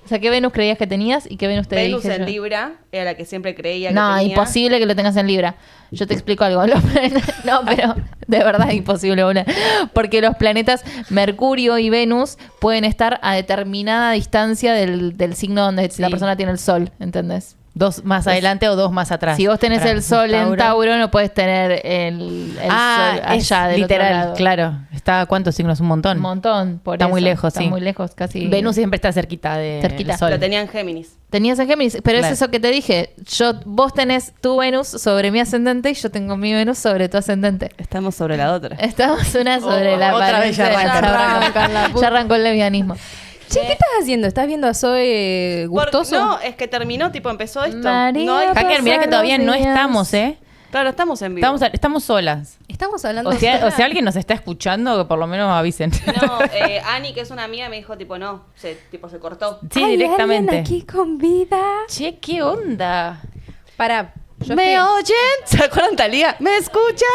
O sea, ¿qué Venus creías que tenías y qué Venus te Venus dije en yo? Libra era la que siempre creía que No, tenía. imposible que lo tengas en Libra. Yo te explico algo. No, pero de verdad es imposible. Porque los planetas Mercurio y Venus pueden estar a determinada distancia del signo donde la persona tiene el Sol, ¿entendés? 2 más adelante o 2 más atrás. Si vos tenés el Sol en Tauro, no puedes tener el Sol allá del literal, otro lado. claro. ¿Está a cuántos signos? Un montón. Un montón. Está eso. muy lejos, Está muy lejos, casi. Venus siempre está cerquita del Sol. Lo tenía en Géminis. Tenías en Géminis, pero Claro. es eso que te dije. Vos tenés tu Venus sobre mi ascendente y yo tengo mi Venus sobre tu ascendente. Estamos sobre la otra. Estamos una sobre la otra vez ya arranca. Ya arrancó el lesbianismo. Che, ¿qué estás haciendo? ¿Estás viendo a Zoe gustoso? No, es que terminó, tipo, empezó esto. María No hay... Hacker, mirá que todavía no estamos, Claro, estamos en vivo. Estamos solas. Estamos hablando O sea, alguien nos está escuchando, que por lo menos avisen. No, Ani, que es una amiga, me dijo, tipo, no, se cortó. Sí, ¿Hay directamente. alguien aquí con vida? Che, ¿qué onda? Para, ¿Me oyen? ¿Se acuerdan, Talía? ¿Me escuchan?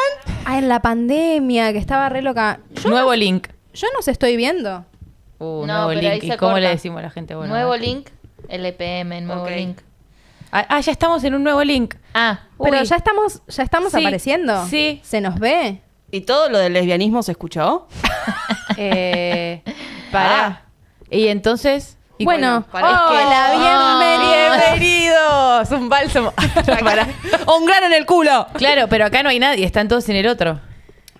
en la pandemia, que estaba re loca. Nuevo link. Yo nos estoy viendo. No, Nuevo pero ahí link. se ¿Y cómo corta. le decimos a la gente? Bueno, Nuevo a ver. link, LPM, nuevo Ok. link. Ya estamos en un nuevo link. Pero Uy. ya estamos Sí, apareciendo. sí. ¿Se nos ve? ¿Y todo lo del lesbianismo se escuchó? Pará. Y entonces... Y Bueno, para- es que- hola, ¡Bienvenidos! Un bálsamo. Pará. ¡Un grano en el culo! Claro, pero acá no hay nadie, están todos en el otro.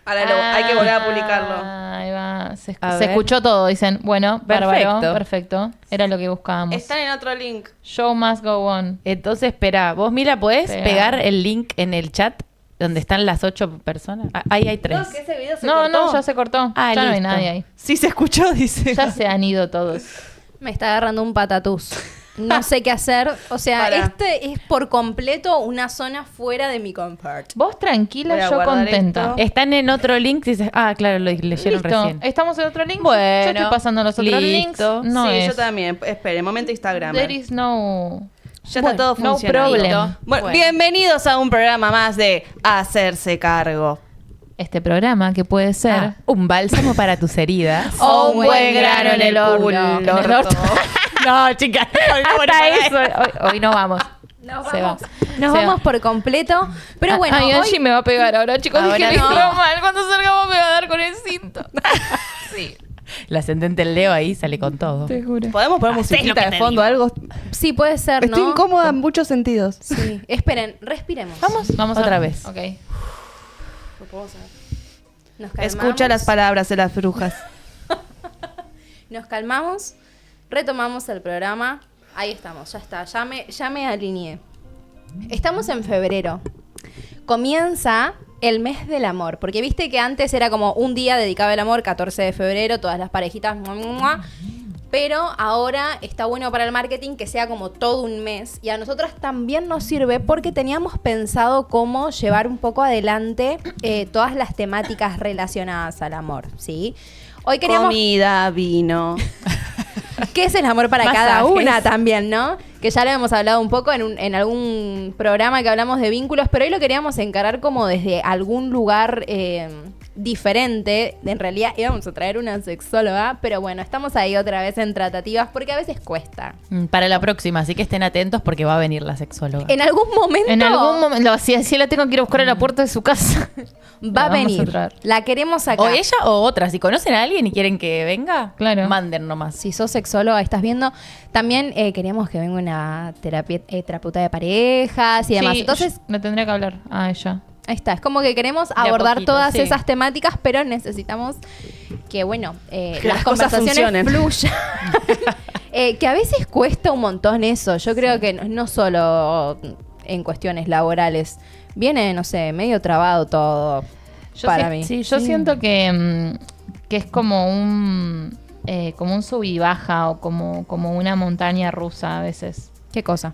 Ahora hay que volver a publicarlo. Ahí va. Se A ver. escuchó todo, dicen. Bueno, Perfecto. bárbaro, perfecto. Era lo que buscábamos. Están en otro link. Show must go on. Entonces, espera, vos, Mila, ¿podés Pegar. pegar el link en el chat donde están las 8 personas? Ahí hay 3. No, que ese video se No, cortó. no, ya se cortó. Ah, ya no hay listo. nadie ahí. Sí se escuchó, dice. Ya se han ido todos. Me está agarrando un patatús. No sé qué hacer. O sea, Para. este es por completo una zona fuera de mi comfort. Vos tranquila, Voy a yo guardar contenta. esto. Están en otro link. Dices, claro, lo leyeron Listo. recién. ¿Estamos en otro link? Bueno, Yo estoy pasando los otros listo. links. No sí, es. yo también. Espere, momento Instagram. There is no... Ya está todo no funcionando. problem. Bueno, bienvenidos a un programa más de Hacerse Cargo. Este programa que puede ser... Un bálsamo para tus heridas. O un buen grano en el culo. En el orto. No, chicas. Hasta eso. Hoy no vamos. Nos Se vamos, va. nos Se vamos va. por completo. Pero bueno, Ay, hoy- Angie me va a pegar ahora, chicos. Ahora Dije que no. no. Mal. Cuando salgamos me va a dar con el cinto. Sí. La ascendente el Leo ahí sale con todo. Te juro. ¿Podemos poner musiquita de fondo? Algo. sí puede ser, ¿no? Estoy incómoda en muchos sentidos. Sí. Esperen, respiremos. Vamos Otra vez. Ok. Nos calmamos. Escucha las palabras de las brujas. Nos calmamos, retomamos el programa. Ahí estamos, ya está, ya me alineé. Estamos en febrero. Comienza el mes del amor, porque viste que antes era como un día dedicado al amor, 14 de febrero, todas las parejitas, ¡mua, mua, mua! Pero ahora está bueno para el marketing que sea como todo un mes, y a nosotras también nos sirve porque teníamos pensado cómo llevar un poco adelante todas las temáticas relacionadas al amor, ¿sí? Hoy queríamos... Comida, vino. ¿Qué es el amor para cada Masajes. una también, no? Que ya lo hemos hablado un poco en algún programa que hablamos de vínculos, pero hoy lo queríamos encarar como desde algún lugar diferente. En realidad íbamos a traer una sexóloga, pero bueno, estamos ahí otra vez en tratativas porque a veces cuesta. Para la próxima, así que estén atentos porque va a venir la sexóloga. En algún momento, En algún momento, si la tengo que ir a buscar a la puerta de su casa. va a la vamos a venir. traer. La queremos acá. O ella o otra. Si conocen a alguien y quieren que venga, Claro. manden nomás. Si sos sexóloga, estás viendo. También queríamos que venga una terapeuta de parejas y demás. Sí, Entonces, le tendría que hablar a ella. ahí está, es como que queremos a abordar poquito, todas sí. esas temáticas, pero necesitamos que, bueno, Que las las cosas conversaciones funcionen. fluyan. Que a veces cuesta un montón eso. Yo creo que no solo en cuestiones laborales. Viene, no sé, medio trabado todo para mí. Sí, yo siento que es como un sub y baja o como una montaña rusa a veces. ¿Qué cosa?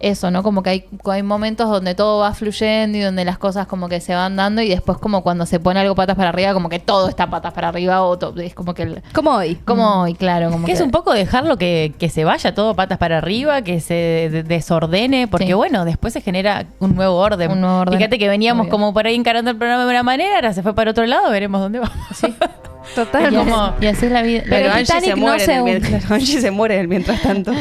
Eso, ¿no? Como que hay momentos donde todo va fluyendo y donde las cosas como que se van dando y después como cuando se pone algo patas para arriba, como que todo está patas para arriba o es como que... Como hoy. Como hoy, claro. Como Que es un poco dejarlo que se vaya todo patas para arriba, que se desordene, porque Sí. bueno, después se genera un nuevo orden. Un nuevo orden. Fíjate que veníamos Obvio. como por ahí encarando el programa de una manera, ahora se fue para otro lado, veremos dónde vamos. Total. Y así es la vida. Pero el Angie se Titanic no muere se en el hunde. mientras, Angie se muere en el mientras tanto.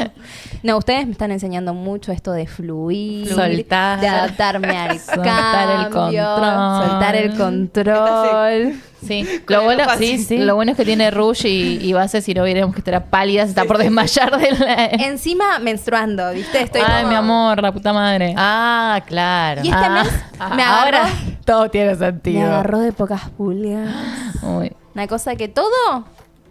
No, ustedes me están enseñando mucho esto de fluir, Soltar. de adaptarme al Soltar el cambio, control. soltar el control. Sí, Con lo el bueno, ojo así. sí, lo bueno es que tiene Rouge y base, si no viéramos que estará pálida, se está por desmayar de la... Encima menstruando, ¿viste? Estoy Ay, como- mi amor, la puta madre. Ah, claro. Y este mes me agarró, Ahora todo tiene me sentido. agarró de pocas pulgas. Uy. Una cosa que todo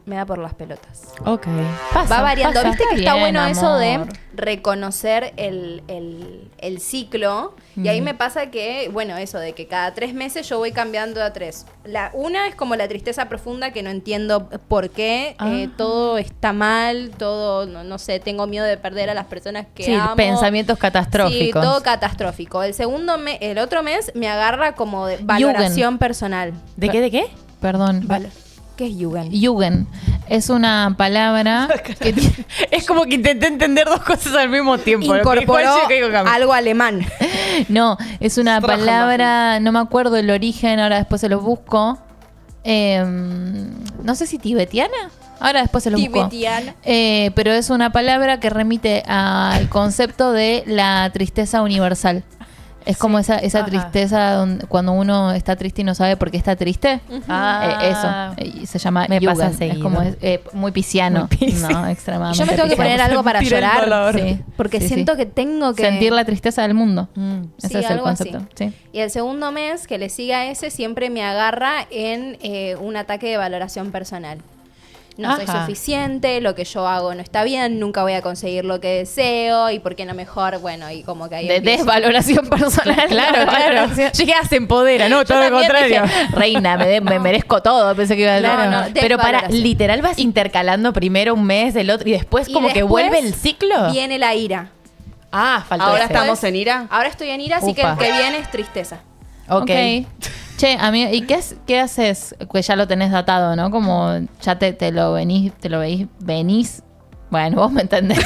me da por las pelotas. Ok. Va variando. pasa. Viste que está Bien, bueno eso de amor. reconocer el ciclo. Y ahí me pasa que, bueno, eso de que cada 3 meses yo voy cambiando a 3. Una es como la tristeza profunda que no entiendo por qué. Todo está mal, todo, no sé, tengo miedo de perder a las personas que Sí, amo. pensamientos catastróficos. Sí, todo catastrófico. El otro mes me agarra como de valoración personal. ¿De qué? ¿De qué? Perdón. ¿Qué es Jugend? Jugend es una palabra que tiene... Es como que intenté entender dos cosas al mismo tiempo. Incorporó algo alemán. No, es una palabra, no me acuerdo el origen, ahora después se los busco. No sé si tibetiana. Ahora después se los busco. Tibetiana. Pero es una palabra que remite al concepto de la tristeza universal. Es como esa Ajá. tristeza cuando uno está triste y no sabe por qué está triste. Ah. Eso. Y se llama Me pasa Jugend. Es seguido. como muy pisciano. Muy pisciano. No, Y extremadamente yo me tengo que pisciano. poner algo para Sentir el llorar. dolor. Sí, Porque sí, siento sí. que tengo que... Sentir la tristeza del mundo. Sí, Ese es el algo así. concepto. Sí. Y el segundo mes que le siga a ese siempre me agarra en un ataque de valoración personal. No soy Ajá. suficiente, lo que yo hago no está bien, nunca voy a conseguir lo que deseo y por qué no mejor, bueno, y como que ahí De empiezo. desvaloración personal. Claro, claro. Llegué a se empodera, ¿no? Yo Todo lo también contrario. dije, reina, me merezco todo. Pensé que iba a decir. No, no, Pero para, desvaloración. literal vas intercalando primero un mes, el otro, y después Y como que después vuelve el ciclo. Viene la ira. Ah, falta Ahora ese. estamos en ira. Ahora estoy en ira, así que Upa. el que viene es tristeza. Ok. Che, amigo, ¿y qué haces? Que ya lo tenés datado, ¿no? Como ya te lo venís. Bueno, vos me entendés.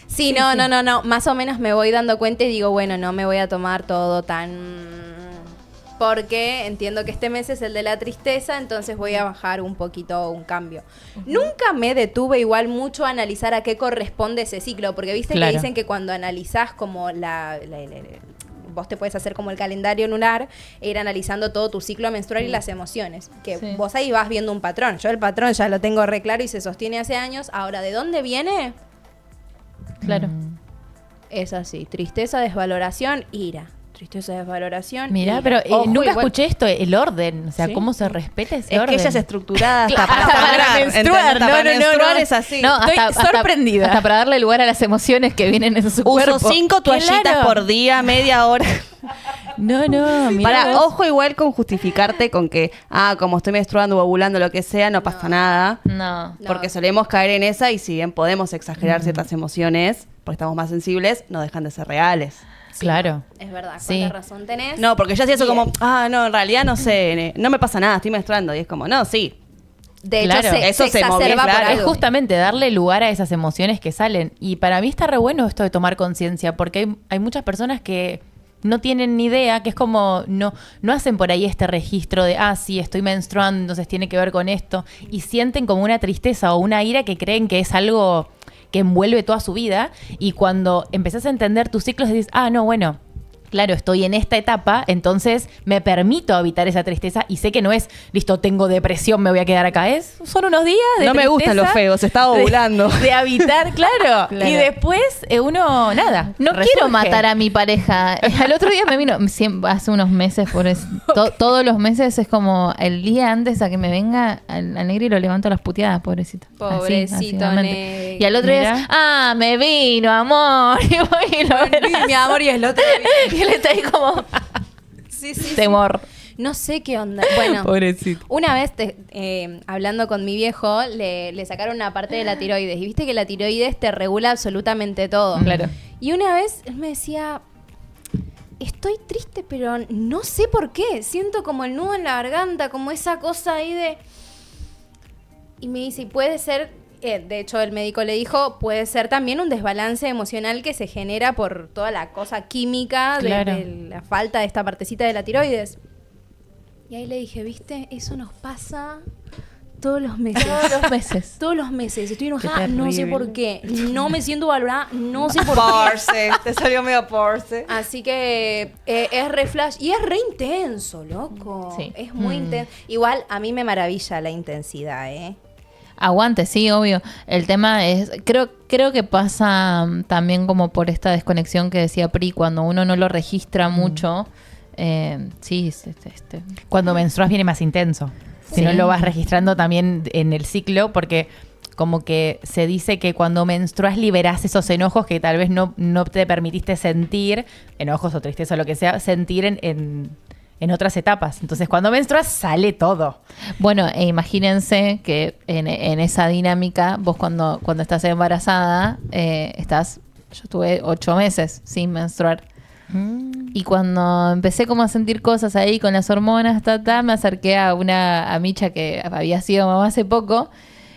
Sí, no. Más o menos me voy dando cuenta y digo, bueno, no me voy a tomar todo tan... Porque entiendo que este mes es el de la tristeza, entonces voy a bajar un poquito un cambio. Nunca me detuve igual mucho a analizar a qué corresponde ese ciclo, porque viste Claro. que dicen que cuando analizás como vos te puedes hacer como el calendario lunar e ir analizando todo tu ciclo menstrual y las emociones. Que Sí. vos ahí vas viendo un patrón. Yo el patrón ya lo tengo re claro y se sostiene hace años. Ahora, ¿de dónde viene? Claro. Es así, tristeza, desvaloración, ira. Tristeza, desvaloración. Mirá, ira. pero Ojo, nunca igual- escuché esto, el orden. O sea, Sí. cómo se respeta ese Es orden. que ella es estructurada hasta Claro, para para sangrar, menstruar. ¿entendés? Para No, no, menstruar no. es así. No, Estoy sorprendida. Hasta para darle lugar a las emociones que vienen en su Uso cuerpo. 5 toallitas Claro. por día, media hora. No, mirá Para, vos. ojo igual con justificarte con que, como estoy menstruando o ovulando, lo que sea, no pasa nada. No. No. Porque solemos caer en esa y si bien podemos exagerar ciertas emociones, porque estamos más sensibles, no dejan de ser reales. Claro. Es verdad, Sí. cuánta razón tenés. No, porque yo hacía eso Bien. como, no, en realidad no sé, no me pasa nada, estoy menstruando. Y es como, no, sí. De hecho, Claro, se eso se exacerba movió, por claro. Es algo. justamente darle lugar a esas emociones que salen. Y para mí está re bueno esto de tomar conciencia, porque hay muchas personas que no tienen ni idea, que es como, no hacen por ahí este registro de, sí, estoy menstruando, entonces tiene que ver con esto. Y sienten como una tristeza o una ira que creen que es algo que envuelve toda su vida. Y cuando empezás a entender tus ciclos, decís, no, bueno, claro, estoy en esta etapa, entonces me permito habitar esa tristeza y sé que no es, listo, tengo depresión, me voy a quedar acá. Son unos días de No me gustan tristeza, los feos, estaba ovulando. De habitar, claro. Claro. Y después uno, nada. No resurge. quiero matar a mi pareja. Al otro día me vino, hace unos meses, todos los meses es como el día antes a que me venga al negro y lo levanto a las puteadas, pobrecito. Pobrecito, realmente. negro. Y al otro día Mira. es, me vino, amor. Y voy y lo abrazo. Mi amor, y el otro. Y él está ahí como Sí, sí. temor. No sé qué onda. Bueno, Pobrecito. una vez hablando con mi viejo, le sacaron una parte de la tiroides. Y viste que la tiroides te regula absolutamente todo. Claro. Y una vez él me decía, estoy triste, pero no sé por qué. Siento como el nudo en la garganta, como esa cosa ahí de... Y me dice, y puede ser, de hecho el médico le dijo, puede ser también un desbalance emocional que se genera por toda la cosa química Claro. de la falta de esta partecita de la tiroides. Y ahí le dije, viste, eso nos pasa Todos los meses. Todos los meses. Todos los meses. Estoy enojada, Qué no sé terrible. por qué. No me siento valorada, no sé por qué. Porce, te salió medio porce. Así que es re flash. Y es re intenso, loco. Sí. Es muy intenso. Igual a mí me maravilla la intensidad, ¿eh? Aguante, sí, obvio. El tema es, creo que pasa también como por esta desconexión que decía Pri, cuando uno no lo registra mucho. Sí, Cuando menstruas viene más intenso. Si no Sí. lo vas registrando también en el ciclo, porque como que se dice que cuando menstruas liberás esos enojos que tal vez no te permitiste sentir, enojos o tristeza o lo que sea, sentir en otras etapas. Entonces cuando menstruas sale todo. Bueno, imagínense que en esa dinámica, vos cuando estás embarazada, yo estuve 8 meses sin menstruar. Y cuando empecé como a sentir cosas ahí con las hormonas, me acerqué a Micha, que había sido mamá hace poco,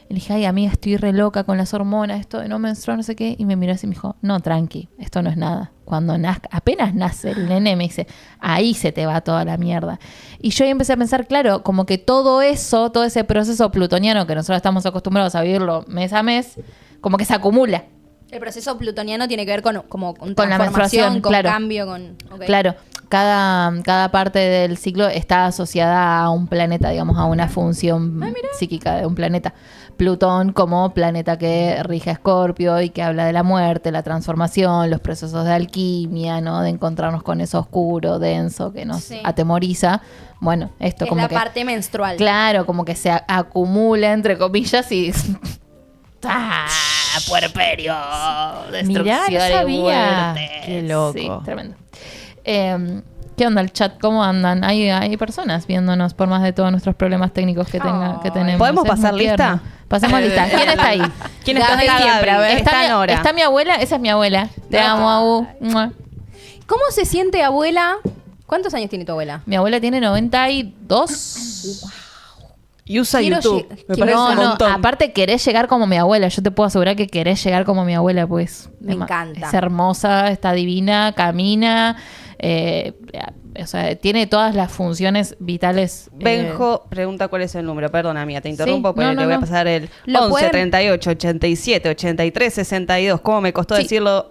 y le dije, ay amiga, estoy re loca con las hormonas, esto de no menstruar, no sé qué, y me miró así y me dijo, no, tranqui, esto no es nada. Cuando apenas nace el nene, me dice, ahí se te va toda la mierda. Y yo ahí empecé a pensar, claro, como que todo ese proceso plutoniano que nosotros estamos acostumbrados a vivirlo mes a mes, como que se acumula. El proceso plutoniano tiene que ver con la transformación, menstruación, con claro. cambio, con... ok. Claro, cada parte del ciclo está asociada a un planeta, digamos, a una función psíquica de un planeta. Plutón como planeta que rige a Escorpio y que habla de la muerte, la transformación, los procesos de alquimia, ¿no? De encontrarnos con eso oscuro, denso, que nos Sí. atemoriza. Bueno, esto Es como la que... parte menstrual. Claro, como que se acumula, entre comillas, y... ¡Ah! Puerperio, destrucción Mirá, no y sabía. muerte. Qué loco. Sí, tremendo. ¿Qué onda el chat? ¿Cómo andan? Hay personas viéndonos por más de todos nuestros problemas técnicos que tenemos. ¿Podemos Es pasar muy lista? tierno. Pasemos lista. ¿Quién está ahí? ¿Quién está Gaby, siempre? A ver. está Nora. Está mi abuela, esa es mi abuela. Te amo, Abu. Mua. ¿Cómo se siente, abuela? ¿Cuántos años tiene tu abuela? Mi abuela tiene 92. Y usa Quiero YouTube. lle- Me que parece No, un no, montón. aparte querés llegar como mi abuela. Yo te puedo asegurar que querés llegar como mi abuela, pues. Me encanta. Es hermosa, está divina, camina. O sea, tiene todas las funciones vitales. Benjo pregunta cuál es el número. Perdona, mía, te interrumpo, Sí, pero no, te voy a no. pasar el ¿Lo 11 pueden? 38 87 83 62. ¿Cómo me costó Sí. decirlo?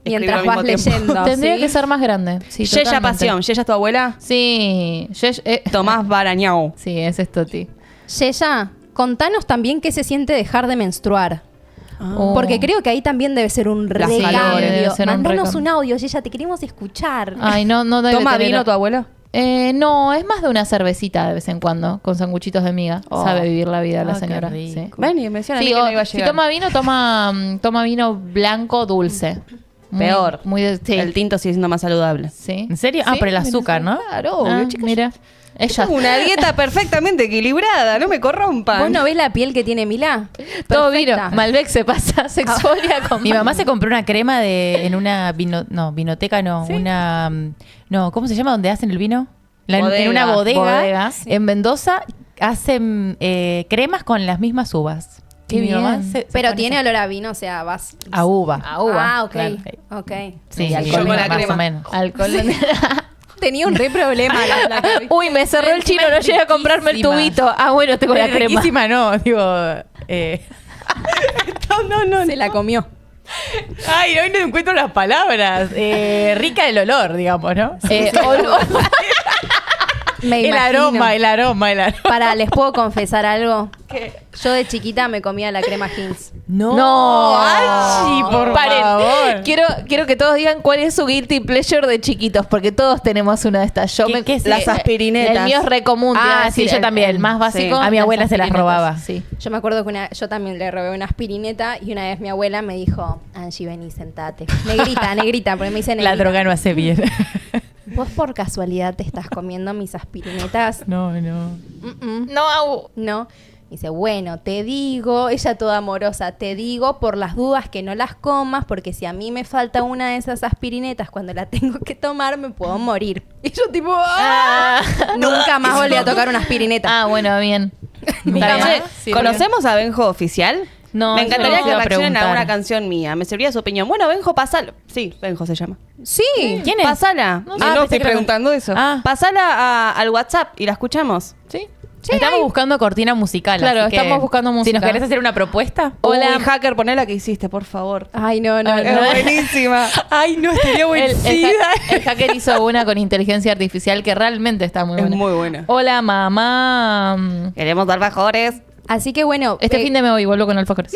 Mientras escribirlo al vas mismo tiempo? leyendo. Tendría ¿sí? que ser más grande. Sí, Yeya totalmente. Pasión. ¿Yeya es tu abuela? Sí. Tomás Barañao. Sí, ese es Toti. Yeya, contanos también qué se siente dejar de menstruar. Oh. Porque creo que ahí también debe ser un Las calores, recambio. debe ser un Mándanos recambio. un audio, Yeya, te queremos escuchar. Ay, no debe ¿Toma tener- vino tu abuela? No, es más de una cervecita de vez en cuando, con sanguchitos de miga. Oh. Sabe vivir la vida la Ah, qué señora. rico. Sí. Ven y menciona a mí Sí, que no iba a si llegar. toma vino, toma vino blanco dulce. Muy- Peor. sí. El tinto sigue siendo más saludable. Sí. ¿En serio? Ah, por el azúcar, ¿no? Claro, obvio, Ah, chicos. mira. Ella. Tengo una dieta perfectamente equilibrada, no me corrompan. ¿Vos no ves la piel que tiene Milá? Todo vino. Perfecta. Malbec se pasa, se exfolia con Mi mamá se compró una crema en una vinoteca, no, ¿Sí? una no, ¿cómo se llama donde hacen el vino? Bodega. En una bodega Bodegas. en Mendoza hacen cremas con las mismas uvas. Qué Y mi mamá bien. se Pero pone tiene esa- olor a vino, o sea, vas... a uva. A uva. Ah, ok. claro. Ok. Sí, Sí, alcohol yo con la más crema. o menos. Alcohol. Tenía un re problema la Uy, me cerró el chino, no llegué a comprarme el riquísima. tubito. Ah, bueno, tengo la Es crema. riquísima, no, digo no. Se la comió. Ay, hoy no encuentro las palabras. Rica el olor, digamos, ¿no? Me el imagino. aroma. Para, ¿les puedo confesar algo? Yo de chiquita me comía la crema Heinz. No, Angie, por Paren. favor. Quiero que todos digan cuál es su guilty pleasure de chiquitos, porque todos tenemos una de estas. Yo ¿Qué es? Las aspirinetas. El mío es re común. te iba a decir, sí, yo también. El más básico. Sí. A mi las abuela se las aspirinetas. robaba. Sí. Yo me acuerdo que yo también le robé una aspirineta y una vez mi abuela me dijo, Angie, vení, sentate. Negrita, porque me dice negrita. La droga no hace bien. ¿Vos por casualidad te estás comiendo mis aspirinetas? No. Mm-mm. No, Abu. No. Dice, bueno, te digo, ella toda amorosa, te digo por las dudas que no las comas, porque si a mí me falta una de esas aspirinetas cuando la tengo que tomar, me puedo morir. Y yo tipo, ¡ah! Nunca más volví a tocar una aspirineta. Ah, bueno, bien. Mira, Está bien. sí, ¿Conocemos a Benjo oficial? No, me encantaría yo que iba a reaccionen a preguntar. una canción mía. Me serviría su opinión. Bueno, Benjo, pasala. Sí, Benjo se llama. Sí. ¿Quién es? Pasala. No No, sé. no Pensé estoy que era- preguntando eso. Ah. Pasala al WhatsApp y la escuchamos. Sí. Estamos buscando cortina musical. Claro, así que estamos buscando Si música. nos querés hacer una propuesta. Hola, hacker, poné la que hiciste, por favor. Ay, no. Es buenísima. Ay, no, estaría El hacker hizo una con inteligencia artificial que realmente está muy Es buena. muy buena. Hola, mamá. Queremos alfajores. Así que bueno. Este fin de me voy, vuelvo con alfajores.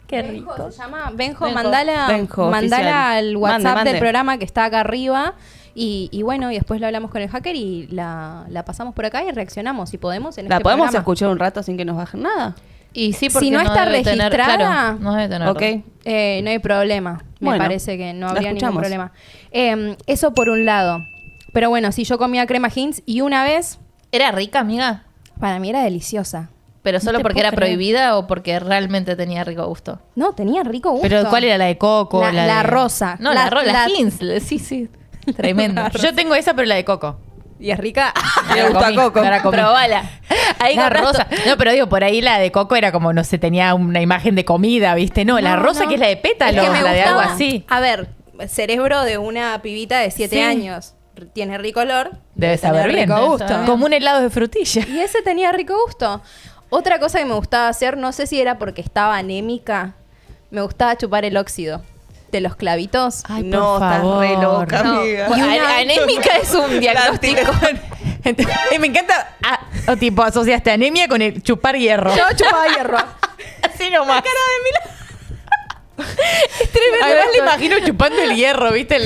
Qué Benjo se llama Benjo, Benjo. mandala oficial. al WhatsApp Mande. del programa que está acá arriba. Y bueno, y después lo hablamos con el hacker y la pasamos por acá y reaccionamos si podemos en ¿La este podemos programa. escuchar un rato sin que nos bajen nada? Y sí, porque Si no está debe tener- registrada, claro, no debe tener. Ok. No hay problema. Me Bueno, parece que no la habría ningún escuchamos. problema. Eso por un lado. Pero bueno, sí, yo comía crema Heinz y una vez, ¿Era rica, amiga? para mí era deliciosa. ¿Pero No solo te porque puedo era creer. prohibida o porque realmente tenía rico gusto? No, tenía rico gusto. Pero ¿cuál era la de coco? La de- rosa. No, la Heinz. Sí, sí. Tremendo. Yo tengo esa, pero la de coco. ¿Y es rica? Me Me gusta coco. Me la comí. Probala. Ahí La con rosa. No, pero digo, por ahí la de coco era como, no sé, tenía una imagen de comida, ¿viste? No, la rosa no. que es la de pétalos, Es que me la de algo gustaba. así. A ver, cerebro de una pibita de 7 Sí. años. Tiene rico olor. Debe tener saber bien. rico Debe gusto. saber bien. Como un helado de frutilla. Y ese tenía rico gusto. Otra cosa que me gustaba hacer, no sé si era porque estaba anémica, me gustaba chupar el óxido de los clavitos. Ay, no, por estás favor. re loca, No. amiga. Y anémica es un diagnóstico. Me encanta. O tipo, asociaste anemia con el chupar hierro. Yo chupaba hierro. Así nomás. Es tremendo. Además le imagino chupando el hierro, ¿viste?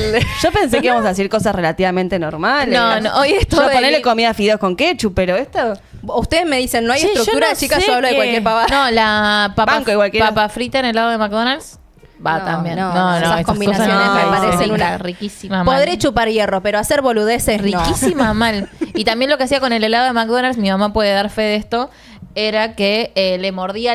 Yo pensé que íbamos a decir cosas relativamente normales. No, no, hoy es todo Yo de ponerle li- comida a fideos con ketchup, pero esto... Ustedes me dicen, no hay Che, yo estructura, no chicas, sé yo hablo de qué- cualquier pavada. No, la Banco igual que papa frita en el lado de McDonald's va No, también. no, esas esas combinaciones cosas me no, parecen rica, una... riquísima mal. Podré chupar hierro, pero hacer boludeces no. Riquísima mal. Y también lo que hacía con el helado de McDonald's, mi mamá puede dar fe de esto, era que le mordía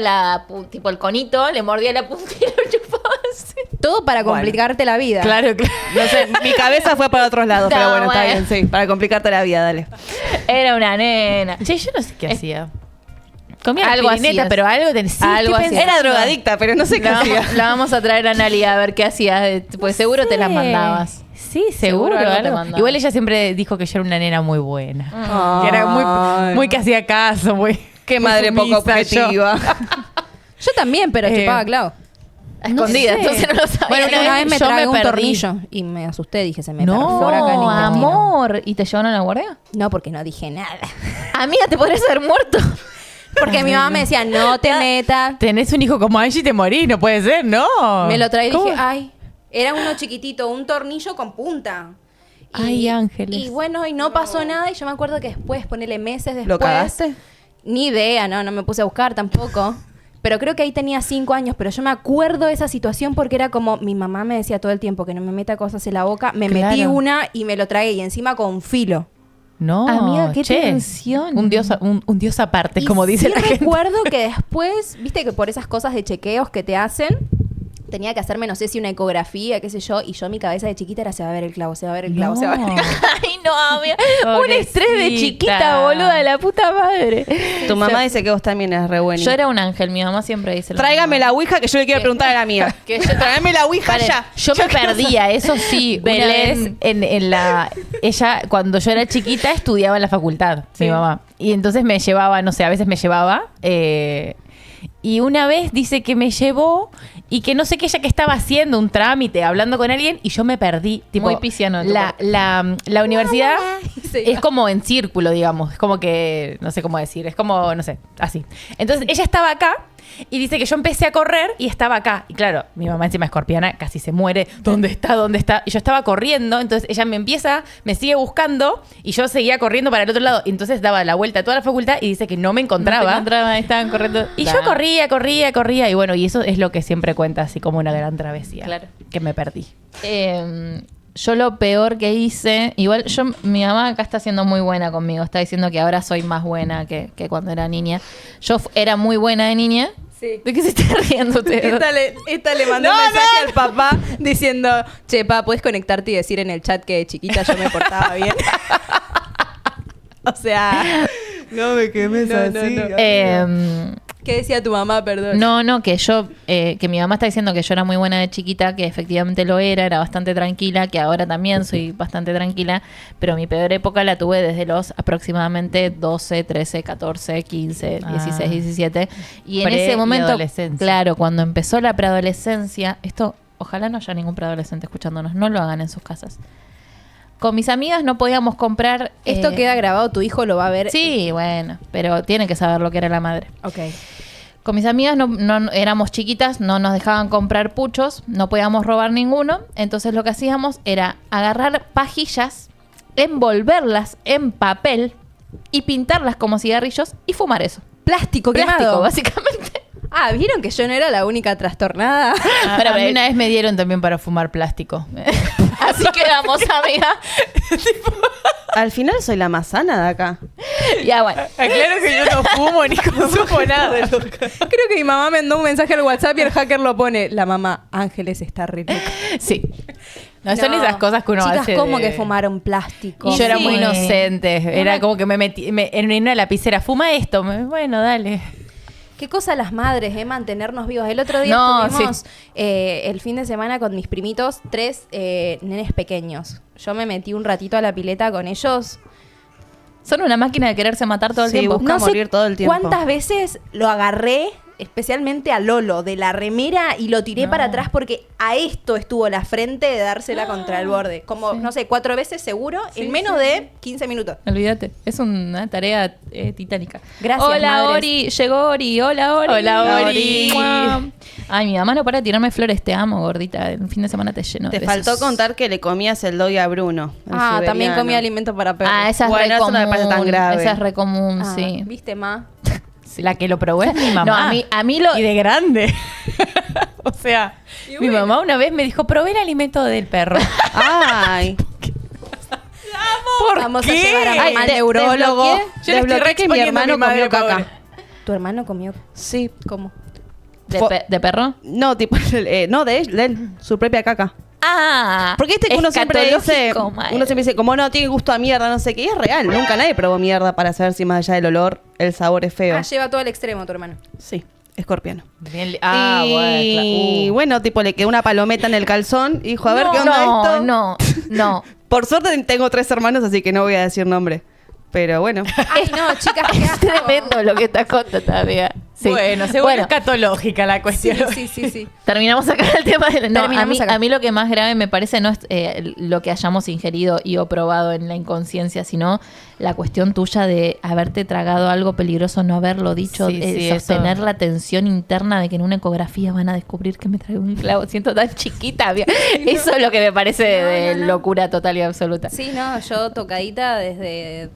tipo el conito, le mordía la punta y lo chupaba así. Todo para complicarte la vida. Claro, claro. No sé, mi cabeza fue para otros lados, No, pero bueno, está bueno. bien, sí. Para complicarte la vida, dale. Era una nena. Che, yo no sé qué hacía. Comía Algo aspirineta, hacías. pero algo de sí, Algo estoy hacías. pensando. Era drogadicta, pero no sé qué hacía. La vamos a traer a Nali a ver qué hacías. Pues seguro te las mandabas. Sí, seguro. Seguro algo te algo. mandaba. Igual ella siempre dijo que yo era una nena muy buena. Ay. Que era muy que hacía caso, muy. Qué muy madre poco sumisa yo. objetiva. Yo también, pero chupaba clavo. A escondidas, sé. entonces no lo sabía. Bueno, Una vez me yo tragué me un perdí. tornillo y me asusté, dije, se me No, perfora acá el No, intestino. amor. ¿Y te llevaron a la guardia? No, porque no dije nada. Amiga, te podrías haber muerto. Porque mi mamá me decía, no te metas. Tenés un hijo como Angie y te morís, no puede ser, ¿no? Me lo traí y ¿Cómo? dije, ay, era uno chiquitito, un tornillo con punta. Ay, ángeles. Y bueno, y no pasó nada. Y yo me acuerdo que después, ponele meses después. ¿Lo cagaste? Ni idea, no me puse a buscar tampoco. Pero creo que ahí tenía 5 años. Pero yo me acuerdo de esa situación porque era como mi mamá me decía todo el tiempo que no me meta cosas en la boca. Me Claro. metí una y me lo tragué. Y encima con filo. No, Amiga, qué che, tensión. Un dios, un dios aparte, Y como dice sí la gente. recuerdo que después, viste que por esas cosas de chequeos que te hacen, tenía que hacerme, no sé si una ecografía, qué sé yo, y yo mi cabeza de chiquita era, se va a ver el clavo, se va a ver el clavo, se va a ver el clavo. Ay, no, amiga. Un estrés de Pobrecita. chiquita, boluda, de la puta madre. Tu mamá dice que vos también eres re buena. Yo era un ángel, mi mamá siempre dice lo Tráigame mismo. la ouija que yo le quiero preguntar a la mía. Que yo- Tráigame la ouija Paren, ya. Yo me perdía, eso sí. Una Belén. vez en la. Ella, cuando yo era chiquita, estudiaba en la facultad, mi mamá. Y entonces me llevaba, no sé, a veces me llevaba. Y una vez dice que me llevó y que no sé qué ella que estaba haciendo, un trámite, hablando con alguien, y yo me perdí. Tipo, Muy pisciano de tu la universidad Se es como en círculo, digamos. Es como que, no sé cómo decir, es como, no sé, así. Entonces ella estaba acá y dice que yo empecé a correr y estaba acá. Y claro, mi mamá encima escorpiana casi se muere. ¿Dónde está? ¿Dónde está? Y yo estaba corriendo, entonces ella me sigue buscando y yo seguía corriendo para el otro lado. Y entonces daba la vuelta a toda la facultad y dice que no me encontraba. No te encontraba, estaban corriendo. Y yo corría. Y bueno, y eso es lo que siempre cuenta, así como una gran travesía. Claro. Que me perdí. Yo lo peor que hice, igual mi mamá acá está siendo muy buena conmigo, está diciendo que ahora soy más buena que cuando era niña. Yo era muy buena de niña. Sí. ¿De qué se está riendo usted? Esta le mandó un mensaje al papá diciendo, che, pa, ¿puedes conectarte y decir en el chat que de chiquita yo me portaba bien? O sea, No me quemes No, no, no. ¿Qué decía tu mamá, perdón? No, que yo, que mi mamá está diciendo que yo era muy buena de chiquita, que efectivamente lo era bastante tranquila, que ahora también soy bastante tranquila, pero mi peor época la tuve desde los aproximadamente 12, 13, 14, 15, 16, 17. Y en Pre- ese y momento, adolescencia. claro, cuando empezó la preadolescencia, esto, ojalá no haya ningún preadolescente escuchándonos, no lo hagan en sus casas. Con mis amigas no podíamos comprar... Esto queda grabado, tu hijo lo va a ver. Sí, bueno, pero tiene que saber lo que era la madre. Ok. Con mis amigas no éramos chiquitas, no nos dejaban comprar puchos, no podíamos robar ninguno. Entonces lo que hacíamos era agarrar pajillas, envolverlas en papel y pintarlas como cigarrillos y fumar eso. Plástico Plástico, quemado. básicamente. Ah, ¿vieron que yo no era la única trastornada? A mí una vez me dieron también para fumar plástico. Así quedamos, amiga. Al final soy la más sana de acá. Ya, bueno. Claro que yo no fumo ni consumo nada. Creo que mi mamá me mandó un mensaje al WhatsApp y el hacker lo pone. La mamá, Ángeles está re loca. Sí. No, son esas cosas que uno Chicas, hace. ¿cómo de- que fumaron plástico? Y yo era Sí. muy inocente. Era como que me metí en una lapicera. Fuma esto. Bueno, dale. Qué cosa las madres, mantenernos vivos. El otro día No, estuvimos el fin de semana con mis primitos, 3 nenes pequeños. Yo me metí un ratito a la pileta con ellos. Son una máquina de quererse matar todo el Sí, tiempo. busca morir todo el tiempo. cuántas veces lo agarré, especialmente a Lolo, de la remera y lo tiré para atrás porque a esto estuvo la frente de dársela contra el borde. Como, no sé, 4 veces seguro en menos de 15 minutos. Olvídate, es una tarea titánica. Gracias, Hola, madres. Ori. Llegó Ori. Hola, Ori. Hola, Ori. Mua. Ay, mi mamá no para de tirarme flores. Te amo, gordita. El fin de semana te lleno Te de faltó besos. contar que le comías el doggy a Bruno. el También siberiano. comí alimento para perros. Ah, esa es Bueno, re eso común. no me parece tan grave. Esa es re común, Ah, sí. ¿Viste, ma? La que lo probó es mi mamá. No, a mí lo... Y de grande. O sea, mi mamá una vez me dijo, probé el alimento del perro. Ay. Vamos qué? a llevar a Ay, mamá al te- neurólogo. desbloqueé- Yo le estoy desbloqueé que mi reexponiendo a hermano mi madre, comió caca. pobre. ¿Tu hermano comió? Sí. ¿Cómo? ¿De perro? No, tipo, no, de él, su propia caca. Ah, Porque que uno siempre dice, escatológico, mal. uno siempre dice, como no, tiene gusto a mierda, no sé qué, y es real, nunca nadie probó mierda para saber si más allá del olor, el sabor es feo. Lleva todo al extremo tu hermano. Sí, escorpiano. Bien, Y bueno, tipo, le quedó una palometa en el calzón y dijo, a ver qué onda esto. No. Por suerte tengo 3 hermanos, así que no voy a decir nombre. Pero bueno. Ay, no, chicas, qué Es asco. tremendo lo que estás contando todavía. Sí. Bueno, seguro escatológica la Sí, cuestión. sí. Terminamos acá el tema de... No, Terminamos acá. a mí lo que más grave me parece no es lo que hayamos ingerido y o probado en la inconsciencia, sino la cuestión tuya de haberte tragado algo peligroso, no haberlo dicho, Sí, sí, sostener eso. la tensión interna de que en una ecografía van a descubrir que me trae un clavo. Siento tan chiquita. Eso es lo que me parece de no. locura total y absoluta. Sí, no, yo tocadita desde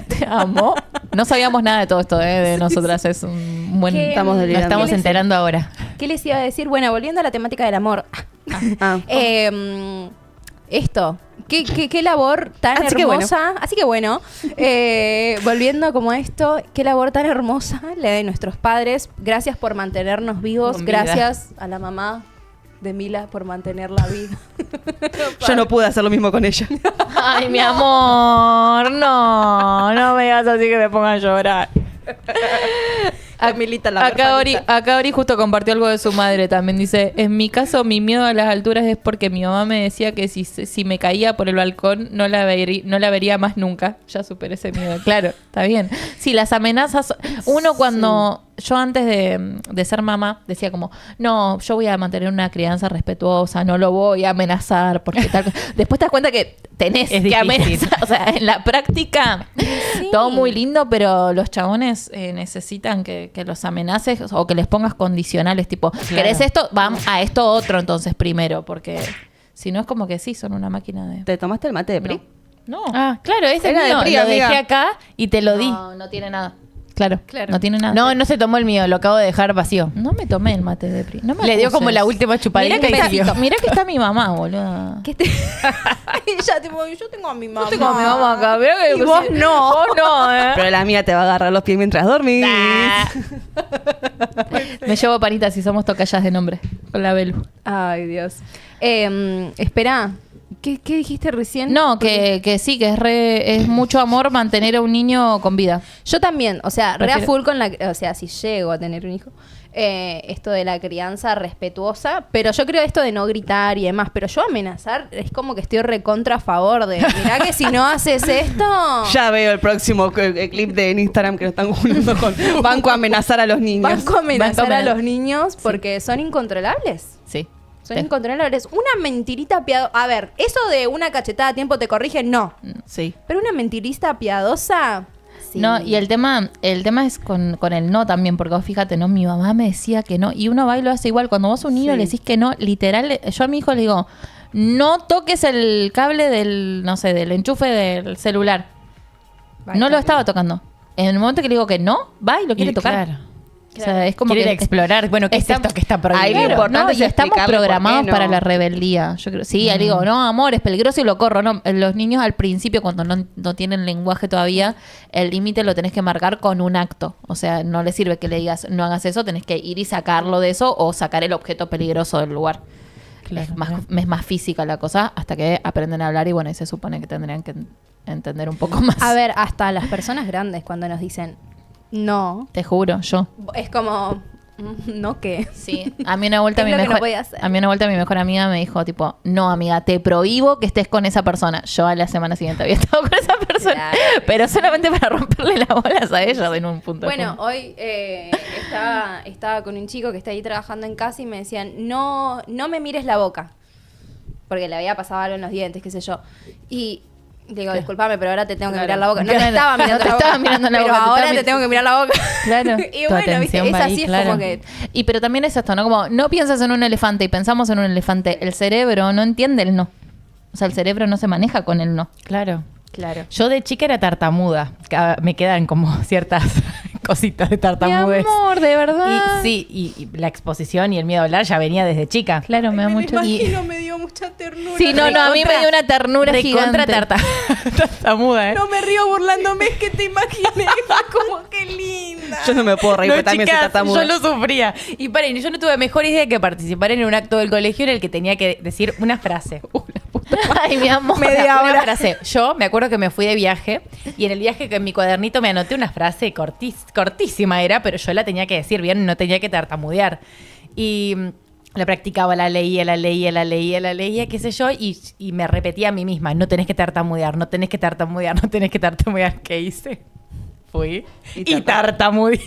Te amo. No sabíamos nada de todo esto, de nosotras. Es un buen... ¿Qué? Estamos Lo delirando. estamos enterando ahora. ¿Qué les iba a decir? Bueno, volviendo a la temática del amor. Ah. Esto. ¿Qué labor tan Así que bueno. hermosa. Así que bueno. Volviendo como a esto, qué labor tan hermosa la de nuestros padres. Gracias por mantenernos vivos. Con vida. Gracias a la mamá de Mila por mantenerla viva. Yo no pude hacer lo mismo con ella. Ay, mi amor, no me digas así que me ponga a llorar. Milita la Acá Ori justo compartió algo de su madre también. Dice, en mi caso mi miedo a las alturas es porque mi mamá me decía que si me caía por el balcón no la vería más nunca. Ya superé ese miedo. Claro, está bien. Sí, las amenazas... Uno cuando... Yo antes de ser mamá decía como, no, yo voy a mantener una crianza respetuosa, no lo voy a amenazar porque tal. Después te das cuenta que tenés Es que difícil. amenazar. O sea, en la práctica todo muy lindo, pero los chabones necesitan que los amenaces o que les pongas condicionales, tipo, ¿querés esto? Vamos a esto otro entonces primero, porque si no es como que sí, son una máquina de... ¿Te tomaste el mate de PRI? No, Ah, claro, ese Era de mío. PRI, Lo amiga. dejé acá y te lo di. no tiene nada. Claro, no tiene nada. No, no se tomó el mío, lo acabo de dejar vacío. No me tomé el mate de PRI. No me Le dio acuses. como la última chupadita Mirá que, y está, siguió. mirá que está mi mamá, boludo. Ella, tipo, yo tengo a mi mamá. Tengo a mi mamá acá. Mirá que Y vos no. Vos no, Pero la mía te va a agarrar los pies mientras dormís. Me llevo panitas si somos tocallas de nombre. Con la Belu. Ay, Dios. Espera, ¿Qué dijiste recién? No, que sí, que es mucho amor mantener a un niño con vida. Yo también, o sea, re a Prefiero- full con la... O sea, si llego a tener un hijo, esto de la crianza respetuosa, pero yo creo esto de no gritar y demás, pero yo amenazar es como que estoy recontra a favor de, mirá que si no haces esto... Ya veo el próximo clip de en Instagram que lo están jugando con banco a amenazar a los niños. Banco a amenazar Banco a a amenazar. los niños porque son incontrolables. Sí. Son incontrolables. Una mentirita piadosa... A ver, eso de una cachetada a tiempo te corrige, no. Sí. Pero una mentirita piadosa... sí. No, y el tema es con el no también, porque vos fíjate, ¿no? Mi mamá me decía que no, y uno va y lo hace igual. Cuando vos a un niño Sí. le decís que no, literal, yo a mi hijo le digo, no toques el cable del, no sé, del enchufe del celular. No lo estaba tocando. En el momento que le digo que no, va y lo quiere tocar. Claro. O sea, es como Quiere que ir a explorar. Bueno, ¿qué es Estamos- esto que está prohibido? Ahí lo importante no, es y estamos explicarle por programados qué no. para la rebeldía. Yo creo, sí, le digo, no, amor, es peligroso y lo corro. No, los niños al principio, cuando no tienen lenguaje todavía, el límite lo tenés que marcar con un acto. O sea, no le sirve que le digas, no hagas eso, tenés que ir y sacarlo de eso o sacar el objeto peligroso del lugar. Claro, Es más física la cosa hasta que aprenden a hablar y bueno, y se supone que tendrían que entender un poco más. A ver, hasta las personas grandes cuando nos dicen no, Te juro, yo. es como, ¿no qué? Sí, a mí una vuelta Es lo que no podía hacer. a mí una vuelta mi mejor amiga me dijo tipo, no amiga, te prohíbo que estés con esa persona. Yo a la semana siguiente había estado con esa persona, Claro. pero solamente para romperle las bolas a ella en un punto. Bueno, hoy estaba con un chico que está ahí trabajando en casa y me decían, no me mires la boca. Porque le había pasado algo en los dientes, qué sé yo. Y le digo, discúlpame, pero ahora te tengo que mirar la boca. No te Claro. estaba mirando No te la boca. estaba mirando la pero boca, te ahora estaba te tengo que mirar la boca. Claro. Y Tu bueno, viste, atención es va ahí, así, claro. es como que... Y pero también es esto, ¿no? Como no piensas en un elefante y pensamos en un elefante, el cerebro no entiende el no. O sea, el cerebro no se maneja con el no. Claro. Claro. Yo de chica era tartamuda. Me quedan como ciertas cositas de Mi tartamudez. amor, de verdad. Y sí, y la exposición y el miedo a hablar ya venía desde chica. Claro, me da mucho. me dio mucha ternura. Sí, no, a mí me dio una ternura Recontra gigante. tartamuda, ¿eh? No me río burlándome, es que te imaginé. Como que linda. Yo no me puedo reír, No, porque también soy chicas, tartamuda. yo lo sufría. Y paren, yo no tuve mejor idea que participar en un acto del colegio en el que tenía que decir una frase. Ay, mi amor. Una frase. Yo me acuerdo que me fui de viaje y en el viaje que en mi cuadernito me anoté una frase cortísima era, pero yo la tenía que decir bien, no tenía que tartamudear. Y la practicaba, la leía, qué sé yo, y me repetía a mí misma, no tenés que tartamudear, no tenés que tartamudear, no tenés que tartamudear. ¿Qué hice? Fui y tartamudeé.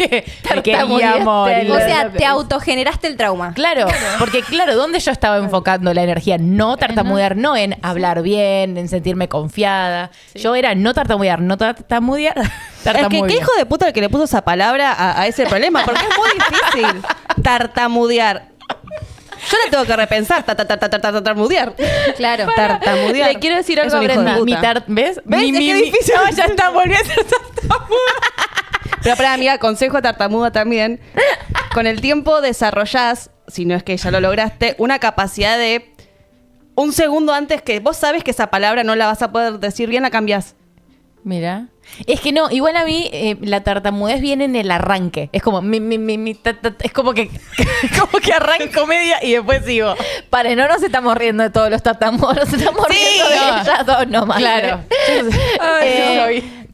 Me quería Tartamudeaste, morir. O sea, te autogeneraste el trauma. Claro, porque claro, ¿dónde yo estaba enfocando la energía? No tartamudear, no en hablar bien, en sentirme confiada. Yo era no tartamudear, Es que tartamudear. qué hijo de puta el que le puso esa palabra a ese problema, porque es muy difícil tartamudear. Yo la tengo que repensar, tartamudear. Claro. Tartamudear. Le quiero decir Es algo a un hijo de Brenda. puta. ¿Ves? ¿Ves? Es que difícil. No, ya está, volví a ser tartamuda. Pero para amiga, consejo a tartamuda también. Con el tiempo desarrollás, si no es que ya lo lograste, una capacidad de un segundo antes que vos sabes que esa palabra no la vas a poder decir bien, la cambiás. Mira. Es que no, igual a mí la tartamudez viene en el arranque. Es como es como que arranco media y después sigo. Pare, no nos estamos riendo de todos los tartamudos, nos estamos riendo de no. ellas dos nomás. Claro.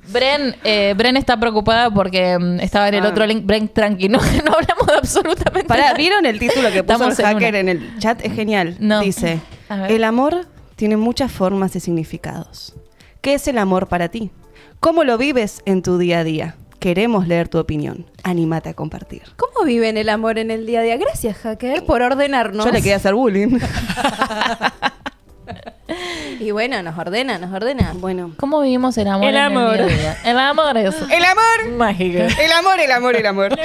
Bren está preocupada porque estaba en el otro link. Bren, tranqui, no hablamos de absolutamente Pará, nada. ¿vieron el título que puso Estamos el en hacker una. en el chat? Es genial. No. Dice, A ver. el amor tiene muchas formas y significados. ¿Qué es el amor para ti? ¿Cómo lo vives en tu día a día? Queremos leer tu opinión. Anímate a compartir. ¿Cómo viven el amor en el día a día? Gracias, Hacker, por ordenarnos. Yo le quería hacer bullying. Y bueno, nos ordena. Bueno. ¿Cómo vivimos el amor? El en amor. día a día? El amor es El amor. Mágico. El amor.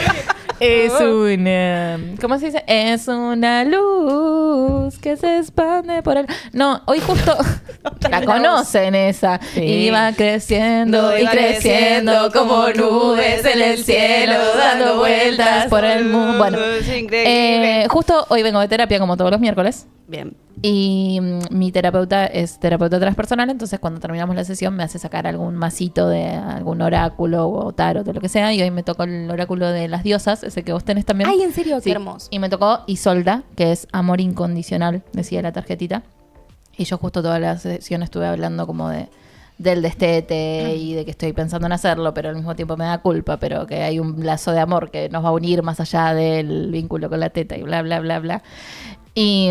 Es una... ¿Cómo se dice? Es una luz que se expande por el... No, hoy justo... la conocen esa. Sí. Iba creciendo y Iba creciendo como nubes en el cielo, dando vueltas por el mundo. Bueno, Es increíble. justo hoy vengo de terapia como todos los miércoles. Bien. Y mi terapeuta es terapeuta transpersonal, entonces cuando terminamos la sesión me hace sacar algún masito de algún oráculo o tarot o lo que sea. Y hoy me tocó el oráculo de las diosas, ese que vos tenés también. Ay, ¿en serio? Sí. Qué hermoso. Y me tocó Isolda, que es amor incondicional, decía la tarjetita. Y yo justo toda la sesión estuve hablando como del destete y de que estoy pensando en hacerlo, pero al mismo tiempo me da culpa, pero que hay un lazo de amor que nos va a unir más allá del vínculo con la teta y bla, bla, bla, bla. Y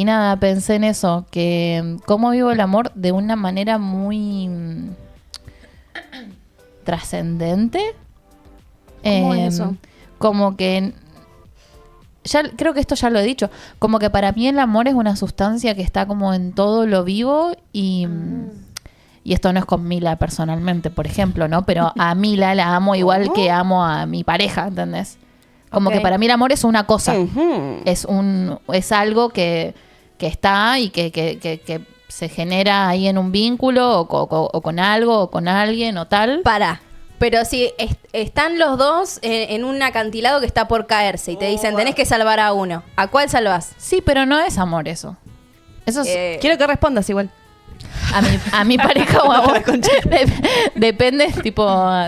nada, pensé en eso, que cómo vivo el amor de una manera muy trascendente. ¿Cómo es eso? Como que creo que esto ya lo he dicho, como que para mí el amor es una sustancia que está como en todo lo vivo y esto no es con Mila personalmente, por ejemplo, ¿no? Pero a Mila la amo igual que amo a mi pareja, ¿entendés? Como Ok. que para mí el amor es una cosa, Ujú. es algo que está y que se genera ahí en un vínculo o con algo o con alguien o tal. Pero si están los dos en un acantilado que está por caerse y te dicen, tenés que salvar a uno, ¿a cuál salvás? Sí, pero no es amor eso. Eso es Quiero que respondas igual. a mi pareja o a vos. Depende,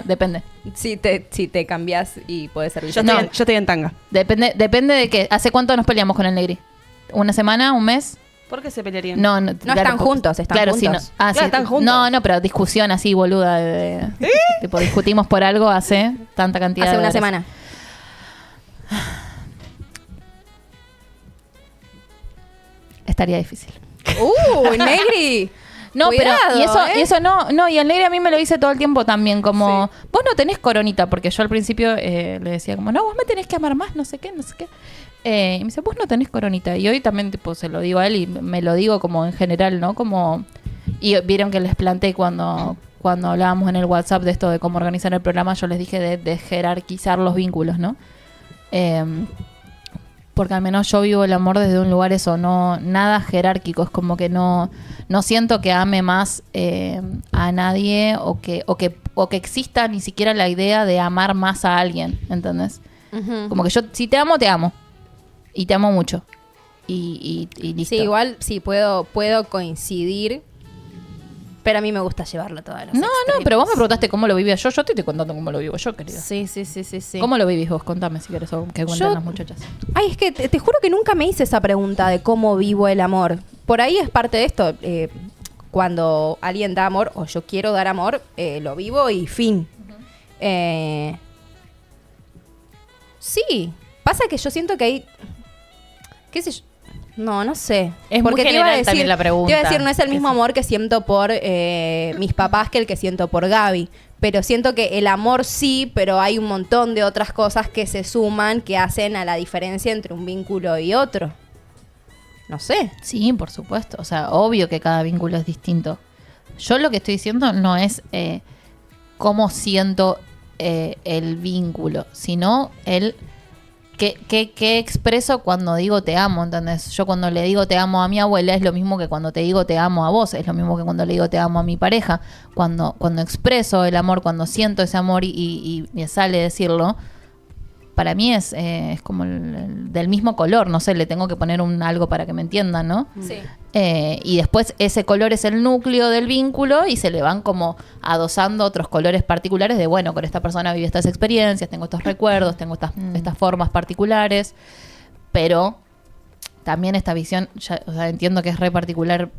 depende. Si te cambiás y puedes servir. Yo estoy en tanga. Depende de que. ¿Hace cuánto nos peleamos con el Negri? ¿Una semana? ¿Un mes? ¿Por qué se pelearían? No, están juntos, están claro, juntos. Sí, Claro, sí. están juntos. No, pero discusión así, boluda. Tipo, discutimos por algo hace tanta cantidad Hace de una horas. semana. Estaría difícil. Negri. No, Cuidado, pero y eso no, y el Negri a mí me lo dice todo el tiempo también, como, vos no tenés coronita, porque yo al principio le decía como, no, vos me tenés que amar más, no sé qué. Y me dice, vos no tenés coronita. Y hoy también tipo se lo digo a él y me lo digo como en general, ¿no? Como, y vieron que les planteé cuando hablábamos en el WhatsApp de esto de cómo organizar el programa, yo les dije de jerarquizar los vínculos, ¿no? Porque al menos yo vivo el amor desde un lugar eso, no nada jerárquico, es como que no siento que ame más a nadie o que exista ni siquiera la idea de amar más a alguien, ¿entendés? Ujú. Como que yo, si te amo y te amo mucho y listo. Sí, igual sí puedo coincidir, pero a mí me gusta llevarlo todo a los No, extremos. pero vos me preguntaste cómo lo vivía yo te estoy contando cómo lo vivo yo, querida. Sí. ¿Cómo lo vivís vos? Contame si querés o que cuenten Yo- las muchachas. Ay, es que te juro que nunca me hice esa pregunta de cómo vivo el amor. Por ahí es parte de esto. Cuando alguien da amor o yo quiero dar amor, lo vivo y fin. Sí, pasa que yo siento que hay... ¿Qué sé yo? No sé. Es muy Porque te general iba a decir, también la pregunta. Te iba a decir, no es el ¿Qué mismo sé? amor que siento por mis papás que el que siento por Gaby. Pero siento que el amor sí, pero hay un montón de otras cosas que se suman que hacen a la diferencia entre un vínculo y otro. No sé. Sí, por supuesto. O sea, obvio que cada vínculo es distinto. Yo lo que estoy diciendo no es cómo siento el vínculo, sino el qué expreso cuando digo te amo, ¿entendés? Yo cuando le digo te amo a mi abuela es lo mismo que cuando te digo te amo a vos, es lo mismo que cuando le digo te amo a mi pareja. Cuando expreso el amor, cuando siento ese amor y me sale decirlo, para mí es como del mismo color, no sé, le tengo que poner algo para que me entiendan, ¿no? Sí. Y después ese color es el núcleo del vínculo y se le van como adosando otros colores particulares de, bueno, con esta persona viví estas experiencias, tengo estos recuerdos, tengo estas formas particulares, pero también esta visión, o sea, entiendo que es re particular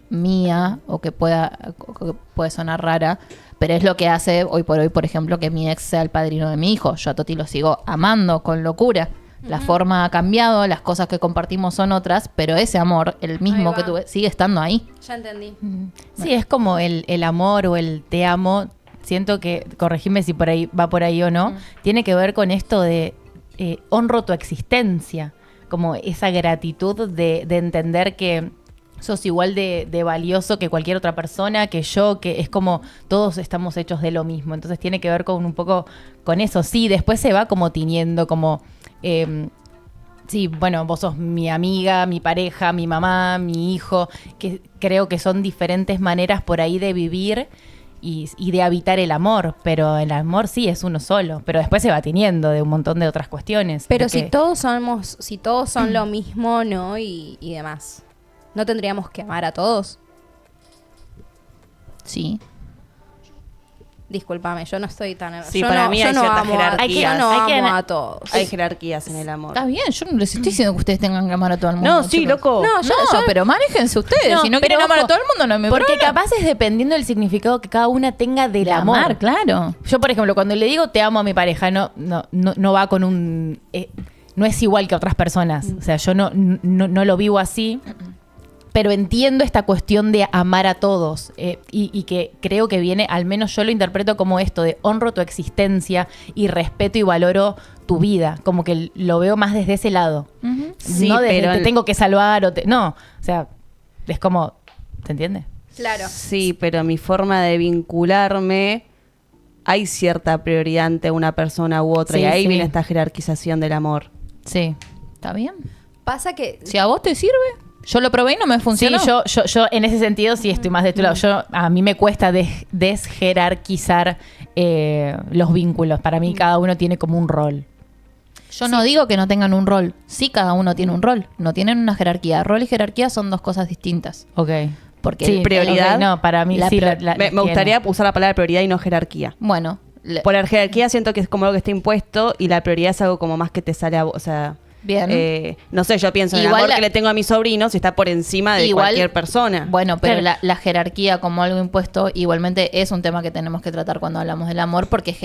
mía o que puede sonar rara, pero es lo que hace hoy por hoy, por ejemplo, que mi ex sea el padrino de mi hijo. Yo a Toti lo sigo amando con locura. La forma ha cambiado, las cosas que compartimos son otras, pero ese amor, el mismo Ahí que va. tuve, sigue estando ahí. Ya entendí. Sí, es como el amor o el te amo. Siento que, corregime si por ahí va por ahí o no, tiene que ver con esto de honro tu existencia. Como esa gratitud de entender que sos igual de valioso que cualquier otra persona, que yo, que es como todos estamos hechos de lo mismo. Entonces tiene que ver con un poco con eso. Sí, después se va como tiñendo, como... sí, bueno, vos sos mi amiga, mi pareja, mi mamá, mi hijo, que creo que son diferentes maneras por ahí de vivir y de habitar el amor, pero el amor sí es uno solo, pero después se va tiñendo de un montón de otras cuestiones. Pero de si que- todos son lo mismo, ¿no? Y demás. ¿No tendríamos que amar a todos? Sí. Discúlpame, yo no estoy tan... Sí, yo para no, mí yo hay no ciertas amo a- jerarquías. Yo no Hay que- amo a todos. Hay jerarquías en el amor. Está bien, yo no les estoy diciendo que ustedes tengan que amar a todo el mundo. No, sí, chicos. loco. No, No, pero manéjense ustedes. No, si no pero quieren amar a ojo, todo el mundo, no me Porque problema. capaz es dependiendo del significado que cada una tenga del de amor. amar, claro. Yo, por ejemplo, cuando le digo te amo a mi pareja, no va con un... no es igual que otras personas. O sea, yo no lo vivo así. Pero entiendo esta cuestión de amar a todos y que creo que viene, al menos yo lo interpreto como esto, de honro tu existencia y respeto y valoro tu vida. Como que lo veo más desde ese lado. Sí, no desde pero te tengo que salvar no, o sea, es como, ¿te entiendes? Claro. Sí, pero mi forma de vincularme, hay cierta prioridad ante una persona u otra. Sí, y ahí sí. viene esta jerarquización del amor. Sí. ¿Está bien? Pasa que... Si a vos te sirve, yo lo probé y no me funcionó. Sí, yo en ese sentido sí estoy más de tu lado. A mí me cuesta desjerarquizar los vínculos. Para mí cada uno tiene como un rol. Yo no digo que no tengan un rol. Sí, cada uno tiene un rol. No tienen una jerarquía. Rol y jerarquía son dos cosas distintas. Ok. Porque Sí, prioridad. ok, no, para mí La sí. pri- Me gustaría usar la palabra prioridad y no jerarquía. bueno, Por la jerarquía siento que es como algo que está impuesto y la prioridad es algo como más que te sale a vos. O sea, bien. no sé, yo pienso en el Igual amor la- que le tengo a mis sobrinos y está por encima de Igual- cualquier persona. Bueno, pero Claro. la jerarquía como algo impuesto igualmente es un tema que tenemos que tratar cuando hablamos del amor porque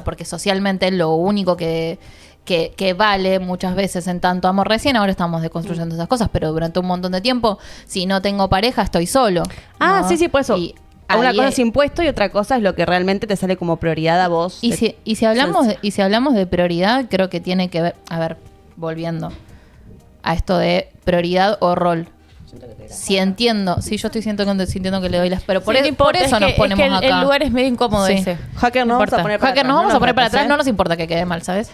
porque socialmente lo único que vale muchas veces en tanto amor recién, ahora estamos deconstruyendo esas cosas, pero durante un montón de tiempo, si no tengo pareja, estoy solo. Ah, ¿no? sí, por eso. Y Una ahí cosa es impuesto y otra cosa es lo que realmente te sale como prioridad a vos. Y si hablamos de prioridad, creo que tiene que ver, a ver, volviendo a esto de prioridad o rol. Si entiendo, sí, yo estoy sintiendo que le doy las, pero por, Sí, no por importa, eso es nos que ponemos el acá. lugar es medio incómodo Sí. ese. Hacker, no vamos a poner para Hacker, atrás, nos vamos no a poner para mates, atrás, ¿eh? no nos importa que quede mal, ¿sabes?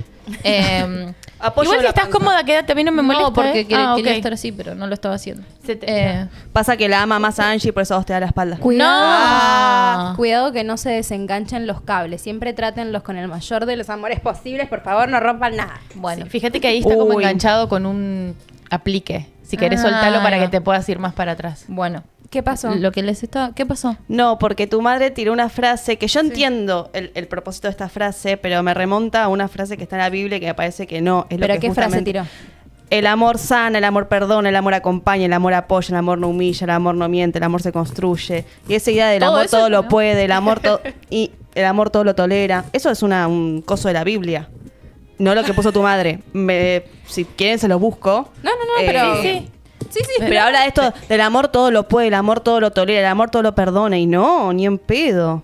Apoyo Igual si la estás panza. cómoda, quédate, a mí no me molesta. No, porque quería ok. estar así, pero no lo estaba haciendo. Se te- Pasa que la ama más a Angie y por eso a vos te da la espalda. No. Cuidado que no se desenganchen los cables. Siempre trátenlos con el mayor de los amores posibles. Por favor, no rompan nada. Bueno, Sí, fíjate que ahí está como Uy. enganchado con un aplique. Si querés soltarlo para que te puedas ir más para atrás. bueno. ¿Qué pasó? Lo que les estaba... ¿Qué pasó? No, porque tu madre tiró una frase que yo entiendo el propósito de esta frase, pero me remonta a una frase que está en la Biblia que me parece que no. Es lo ¿Pero que qué frase justamente- tiró? El amor sana, el amor perdona, el amor acompaña, el amor apoya, el amor no humilla, el amor no miente, el amor se construye. Y esa idea del Todo amor eso, todo lo ¿no? puede, el amor y el amor todo lo tolera. Eso es un coso de la Biblia. No lo que puso tu madre. Si quieren se lo busco. No, pero... Sí. Sí, sí. Pero habla de esto, del amor todo lo puede, el amor todo lo tolera, el amor todo lo perdona. Y no, ni en pedo.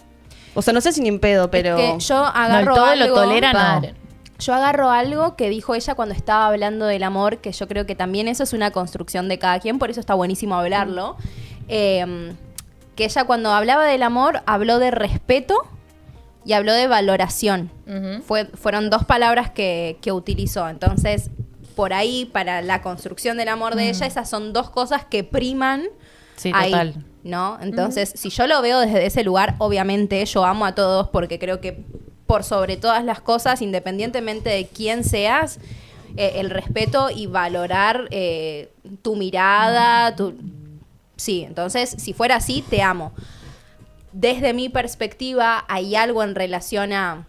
O sea, no sé si ni en pedo, pero... Es que yo agarro No, todo algo... lo tolera, no. Paren. Yo agarro algo que dijo ella cuando estaba hablando del amor, que yo creo que también eso es una construcción de cada quien, por eso está buenísimo hablarlo. Que ella cuando hablaba del amor habló de respeto y habló de valoración. Fueron dos palabras que utilizó. Entonces, por ahí, para la construcción del amor de ella, esas son dos cosas que priman Sí, ahí, total. ¿no? Entonces, si yo lo veo desde ese lugar, obviamente yo amo a todos porque creo que por sobre todas las cosas, independientemente de quién seas, el respeto y valorar tu mirada, Sí, entonces, si fuera así, te amo. Desde mi perspectiva, hay algo en relación a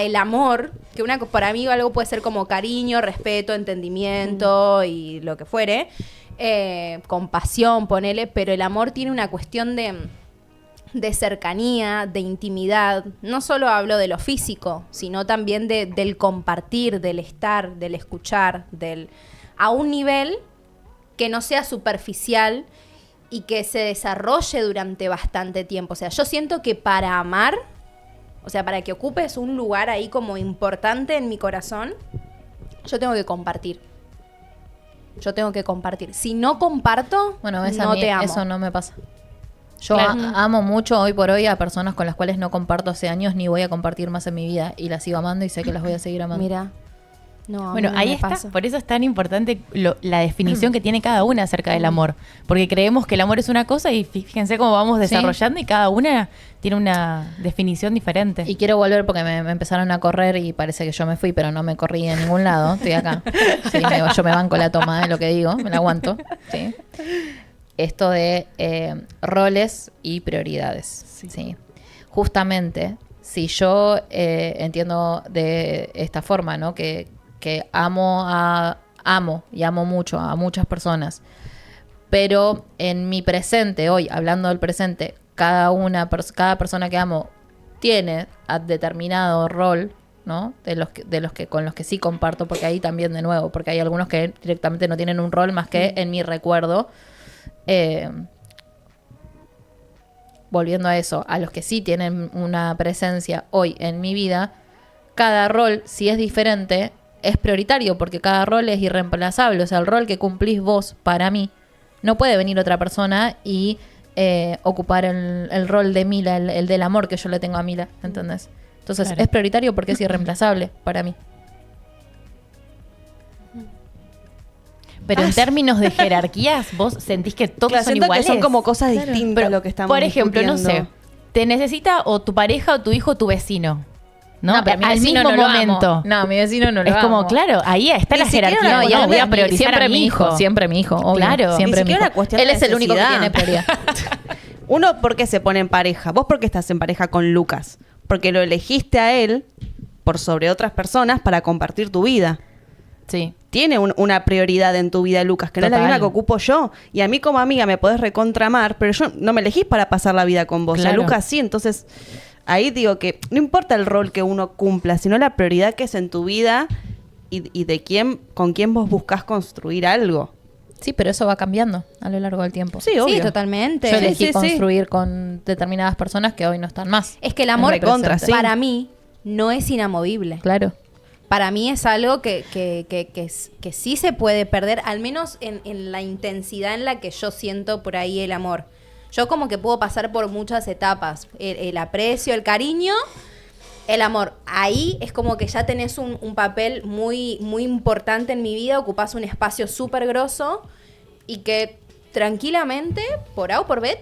el amor, que para mí algo puede ser como cariño, respeto, entendimiento y lo que fuere, compasión, ponele, pero el amor tiene una cuestión de cercanía, de intimidad. No solo hablo de lo físico, sino también del compartir, del estar, del escuchar, a un nivel que no sea superficial y que se desarrolle durante bastante tiempo. O sea, yo siento que para amar, o sea, para que ocupes un lugar ahí como importante en mi corazón, yo tengo que compartir. Yo tengo que compartir. Si no comparto, Bueno, ves, no a mí te amo. eso no me pasa. Yo Claro. amo mucho hoy por hoy a personas con las cuales no comparto hace años ni voy a compartir más en mi vida y las sigo amando y sé que las voy a seguir amando. Mira. No, a mí Bueno, no ahí me está. pasa. Por eso es tan importante la definición que tiene cada una acerca del amor. Porque creemos que el amor es una cosa y fíjense cómo vamos desarrollando y cada una tiene una definición diferente. Y quiero volver porque me empezaron a correr y parece que yo me fui, pero no me corrí en ningún lado. Estoy acá. Sí, yo me banco la toma de lo que digo, me la aguanto. Sí. Esto de roles y prioridades. Sí. justamente, si yo entiendo de esta forma, ¿no? Que amo y amo mucho a muchas personas, pero en mi presente, hoy, hablando del presente, cada persona que amo tiene determinado rol, ¿no? De los que con los que sí comparto, porque ahí también de nuevo, porque hay algunos que directamente no tienen un rol más que en mi recuerdo. Volviendo a eso, a los que sí tienen una presencia hoy en mi vida, cada rol, si es diferente, es prioritario, porque cada rol es irreemplazable. O sea, el rol que cumplís vos para mí, no puede venir otra persona y ocupar el rol de Mila, el del amor que yo le tengo a Mila, ¿entendés? Entonces, Claro. es prioritario porque es irreemplazable para mí. Pero en términos de jerarquías, ¿vos sentís que todos Claro, son siento iguales? que son como cosas Claro. distintas Pero, a lo que estamos por ejemplo, no sé, discutiendo. te necesita o tu pareja o tu hijo o tu vecino, ¿no? pero mi Al vecino mismo no lo momento. amo. No, mi vecino no lo Es como, amo. claro, ahí está Ni la siquiera jerarquía. una No, cuestión voy a de- priorizar siempre a mi hijo. siempre mi hijo, obvio. Claro. Siempre Ni mi siquiera hijo. una cuestión Él de es el único que necesidad. tiene prioridad. Uno, ¿por qué se pone en pareja? Vos, ¿por qué estás en pareja con Lucas? Porque lo elegiste a él por sobre otras personas para compartir tu vida. Sí. Tiene una prioridad en tu vida, Lucas, que no es la Total. misma que ocupo yo. Y a mí como amiga me podés recontramar, pero yo no me elegís para pasar la vida con vos. Y a Claro. Lucas sí, entonces ahí digo que no importa el rol que uno cumpla, sino la prioridad que es en tu vida y de con quién vos buscás construir algo. Sí, pero eso va cambiando a lo largo del tiempo. Sí, obvio. Sí, totalmente. Yo Sí, elegí sí, sí. construir con determinadas personas que hoy no están más. Es que el amor recontra, sí. para mí no es inamovible. Claro. Para mí es algo que sí se puede perder, al menos en la intensidad en la que yo siento por ahí el amor. Yo como que puedo pasar por muchas etapas. El aprecio, el cariño, el amor. Ahí es como que ya tenés un papel muy, muy importante en mi vida, ocupás un espacio súper grosso y que tranquilamente, por A o por B,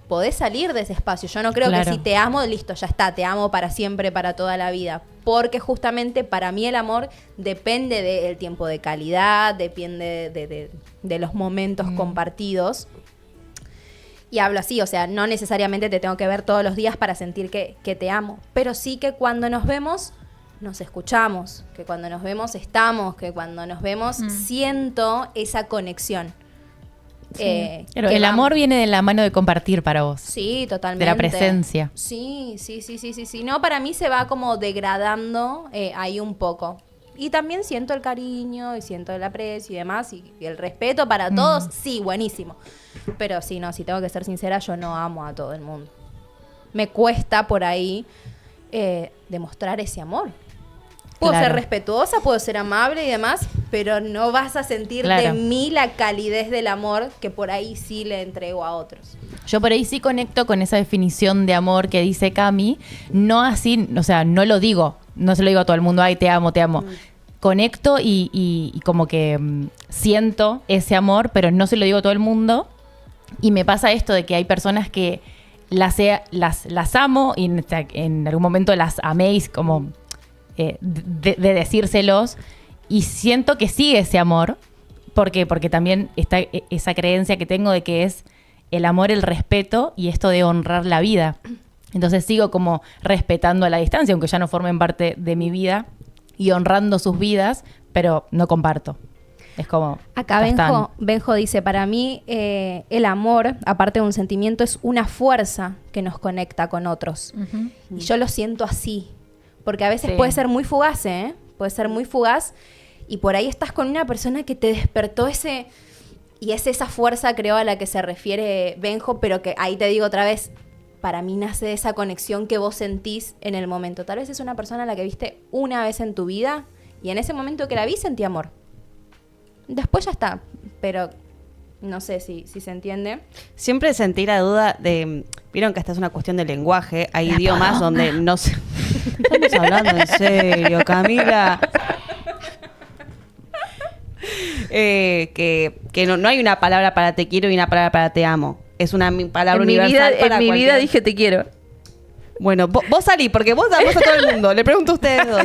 podés salir de ese espacio. Yo no creo Claro. que si te amo, listo, ya está, te amo para siempre, para toda la vida. Porque justamente para mí el amor depende del tiempo de calidad, depende de los momentos compartidos. Y hablo así, o sea, no necesariamente te tengo que ver todos los días para sentir que te amo. Pero sí que cuando nos vemos, nos escuchamos. Que cuando nos vemos estamos. Que cuando nos vemos siento esa conexión. Pero que el va- amor viene de la mano de compartir para vos. Sí, totalmente. De la presencia. Sí. No, para mí se va como degradando ahí un poco. Y también siento el cariño y siento el aprecio y demás. Y el respeto para todos, sí, buenísimo. Pero sí, no, si tengo que ser sincera, yo no amo a todo el mundo. Me cuesta por ahí demostrar ese amor. Puedo Claro. ser respetuosa, puedo ser amable y demás, pero no vas a sentir de Claro. mí la calidez del amor que por ahí sí le entrego a otros. Yo por ahí sí conecto con esa definición de amor que dice Cami, no así, o sea, no lo digo, no se lo digo a todo el mundo, ay, te amo, te amo. Conecto y como que siento ese amor, pero no se lo digo a todo el mundo. Y me pasa esto de que hay personas que las amo y en algún momento las améis como de decírselos y siento que sigue ese amor. ¿Por qué? Porque también está esa creencia que tengo de que es el amor, el respeto y esto de honrar la vida. Entonces sigo como respetando a la distancia, aunque ya no formen parte de mi vida y honrando sus vidas, pero no comparto. Es como... Acá ya están. Benjo dice, para mí el amor, aparte de un sentimiento, es una fuerza que nos conecta con otros. Y yo lo siento así, porque a veces Sí. puede ser muy fugaz, ¿eh? Puede ser muy fugaz y por ahí estás con una persona que te despertó ese... Y es esa fuerza, creo, a la que se refiere Benjo, pero que ahí te digo otra vez, para mí nace de esa conexión que vos sentís en el momento. Tal vez es una persona a la que viste una vez en tu vida y en ese momento que la vi sentí amor. Después ya está, pero no sé si se entiende. Siempre sentí la duda de... Vieron que esta es una cuestión de lenguaje. Hay idiomas donde no se... Estamos hablando en serio, Camila. Que no hay una palabra para te quiero y una palabra para te amo. Es una palabra universal para cualquier- te quiero. Bueno, vos salí, porque vos damos a todo el mundo. Le pregunto a ustedes dos.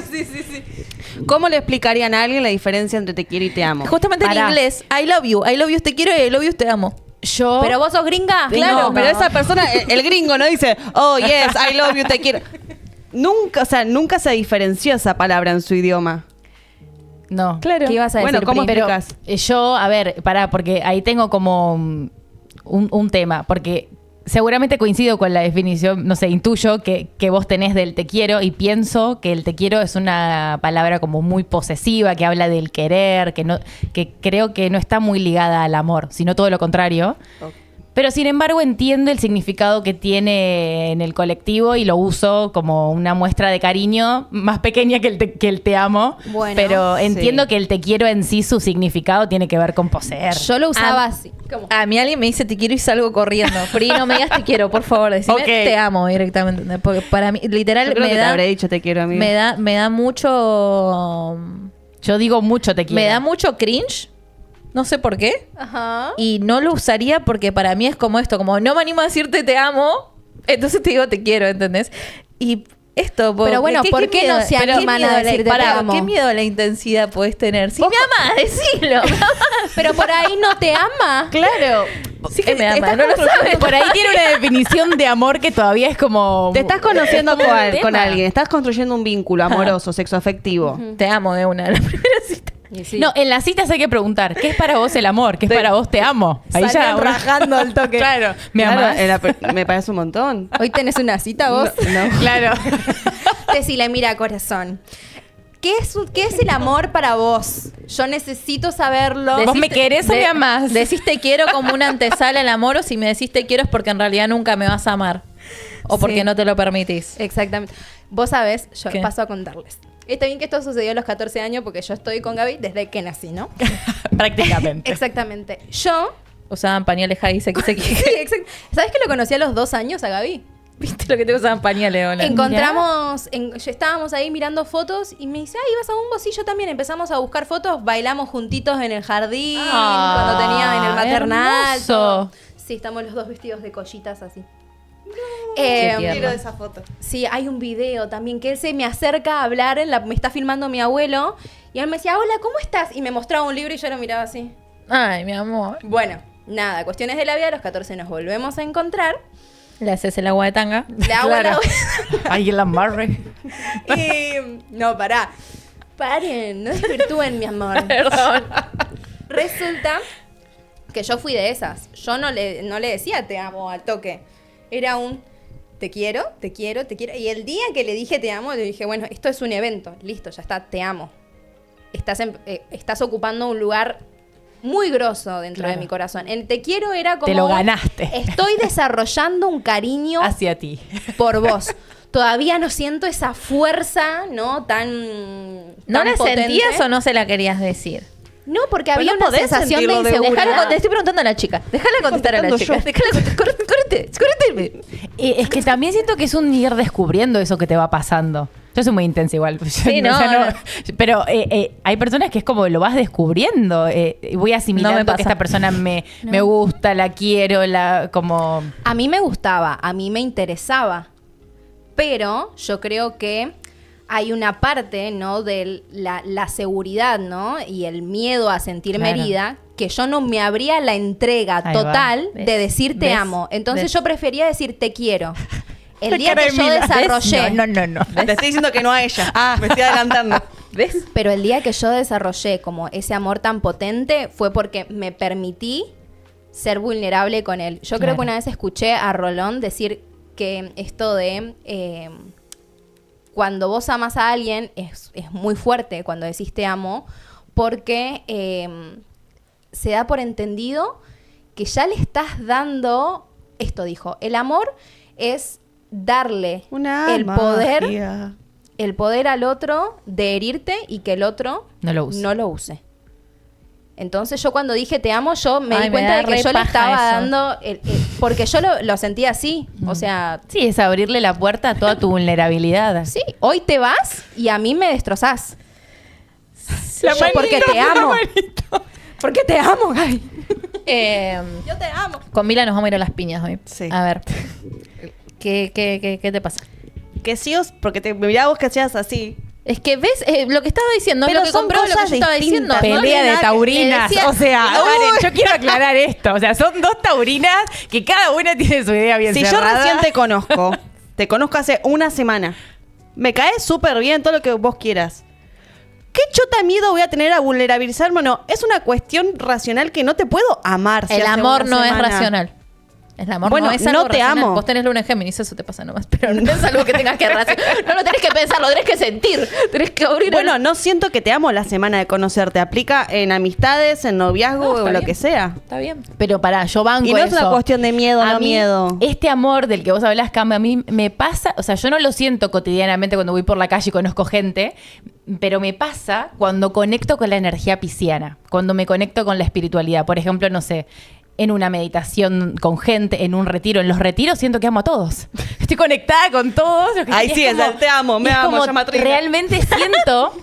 ¿Cómo le explicarían a alguien la diferencia entre te quiero y te amo? Justamente Pará. en inglés, I love you es te quiero y I love you es te amo. Yo... Pero vos sos gringa. Claro, No, pero no. esa persona, el gringo, no dice, oh, yes, I love you, te quiero. Nunca, o sea, nunca se diferenció esa palabra en su idioma. No. Claro. ¿Qué ibas a Bueno, decir, ¿cómo Pri? Pero explicas? yo, a ver, porque ahí tengo como un tema, porque seguramente coincido con la definición, no sé, intuyo que vos tenés del te quiero y pienso que el te quiero es una palabra como muy posesiva, que habla del querer, que creo que no está muy ligada al amor, sino todo lo contrario. Pero sin embargo entiendo el significado que tiene en el colectivo y lo uso como una muestra de cariño más pequeña que el te amo. Bueno, pero entiendo sí. que el te quiero en sí, su significado tiene que ver con poseer. Yo lo usaba así. ¿Cómo? A mí alguien me dice te quiero y salgo corriendo. Pri, no me digas te quiero, por favor. Decime Ok. te amo directamente. Porque para mí, literal, Yo creo que me te da, habré dicho te quiero, amigo. me da mucho... Yo digo mucho te quiero. Me da mucho cringe. No sé por qué. Ajá. Y no lo usaría porque para mí es como esto, como no me animo a decirte te amo, entonces te digo te quiero, ¿entendés? Y esto, Pero bueno, ¿por qué no se pero animan qué a miedo decirte te amo? ¿Qué miedo a la intensidad podés tener? Si me amás, decilo. Pero por ahí no te ama. Claro. Sí que me ama, Estás no lo construyendo- sabes. Por ahí tiene una definición de amor que todavía es como... Te estás conociendo es como un con tema. alguien, estás construyendo un vínculo amoroso, sexoafectivo. Te amo de una, la primera cita. Y sí. No, en las citas hay que preguntar, ¿qué es para vos el amor? ¿Qué es para vos te amo? Ahí Salían ya... rajando al toque. Claro, ¿me Claro, amás? me parece un montón. Hoy tenés una cita vos. No. Claro. Decile, mira, corazón. ¿Qué es el amor para vos? Yo necesito saberlo. ¿Vos me querés o me amás? Decís te quiero como una antesala al amor, o si me decís te quiero es porque en realidad nunca me vas a amar. O porque Sí. no te lo permitís. Exactamente. Vos sabés, yo ¿Qué? paso a contarles. Está bien que esto sucedió a los 14 años porque yo estoy con Gaby desde que nací, ¿no? Prácticamente. Exactamente. Yo... Usaban pañales High, Sí, exacto. ¿Sabés que lo conocí a los 2 años a Gaby? ¿Viste lo que te usaban pañales, Ola? Encontramos, estábamos ahí mirando fotos y me dice, ay, ¿vas a un sí, yo también. Empezamos a buscar fotos, bailamos juntitos en el jardín, cuando tenía en el maternal. hermoso. todo. Sí, estamos los dos vestidos de collitas así. Qué tierno. Quiero esa foto. Sí, hay un video también que él se me acerca a hablar, me está filmando mi abuelo, y él me decía, hola, ¿cómo estás? Y me mostraba un libro y yo lo miraba así. Ay, mi amor. Bueno, nada, cuestiones de la vida, a los 14 nos volvemos a encontrar. Le haces el agua de tanga. Le hago Claro. la... Ay, el amarre. No, pará. Paren, no desvirtúen, mi amor. Perdón. Resulta que yo fui de esas. Yo no le decía te amo al toque. Era un te quiero, te quiero, te quiero. Y el día que le dije te amo, le dije, bueno, esto es un evento. Listo, ya está, te amo. Estás ocupando un lugar muy grosso dentro de mi corazón. El te quiero era como... Te lo ganaste. Estoy desarrollando un cariño Hacia ti. por vos. Todavía no siento esa fuerza, ¿no? Tan ¿No tan la potente. sentías o no se la querías decir? No, porque Pero había no una podés sensación de sentirlo de inseguridad. Te estoy preguntando a la chica. Déjala contestar a la chica. Correte. Es que también siento que es un ir descubriendo eso que te va pasando. Yo soy muy intensa igual. Sí, O sea, no. Pero hay personas que es como lo vas descubriendo. Voy asimilando No me pasa. que esta persona me gusta, la quiero, como... A mí me gustaba, a mí me interesaba, pero yo creo que hay una parte, ¿no? De la seguridad, ¿no? Y el miedo a sentirme Claro. herida, que yo no me abría la entrega Ahí va. total ¿Ves? de decir te ¿Ves? emo. Entonces ¿Ves? yo prefería decir te quiero. El La día cara que de yo Mila. ¿Ves? desarrollé... No. Te estoy diciendo que no a ella. Me estoy adelantando. ¿Ves? Pero el día que yo desarrollé como ese amor tan potente fue porque me permití ser vulnerable con él. Yo creo Claro. que una vez escuché a Rolón decir que esto de cuando vos amas a alguien es muy fuerte cuando decís te amo, porque se da por entendido que ya le estás dando, esto dijo, el amor es darle el poder magia. el poder al otro de herirte y que el otro No lo use. no lo use. Entonces yo cuando dije te amo, yo me Ay, di me cuenta da de que re yo le paja estaba eso. dando, porque yo lo sentía así. O sea, Sí, es abrirle la puerta a toda tu vulnerabilidad. sí, hoy te vas y a mí me destrozás. La Yo manito, porque te la amo. manito. Porque te amo, Gaby. Yo te amo. Con Mila nos vamos a ir a las piñas hoy. Sí. A ver. ¿Qué te pasa? Que sí, porque me miraba vos que hacías así. Es que ves lo que estaba diciendo, Pero lo que son compró, lo que cosas yo estaba diciendo. distintas. No Pelea tiene de nada que- taurinas. le decía- O sea, Karen, yo quiero aclarar esto. O sea, son dos taurinas que cada una tiene su idea bien Si yo cerrada. recién te conozco hace una semana, me caes súper bien todo lo que vos quieras. ¿Qué chota miedo voy a tener a vulnerabilizarme o no? Es una cuestión racional que no te puedo amar. si El hace amor una no es semana. racional. El amor Bueno, no es algo no te racional. amo. Vos tenés luna en Géminis, eso te pasa nomás. Pero no es algo que tengas que racionar. No lo tenés que pensar, lo tenés que sentir. Tenés que abrir Bueno, no siento que te amo la semana de conocerte. Aplica en amistades, en noviazgo No, o está lo bien. que sea. Está bien. Pero pará, yo banco Y no es eso. una cuestión de miedo, A no mí, miedo. Este amor del que vos hablás, Cam, a mí me pasa, o sea, yo no lo siento cotidianamente cuando voy por la calle y conozco gente, pero me pasa cuando conecto con la energía pisciana, cuando me conecto con la espiritualidad. Por ejemplo, no sé, en una meditación con gente, en un retiro. En los retiros siento que amo a todos. Estoy conectada con todos. Ay, sí, es el te amo, me es amo, como llama Trina. realmente siento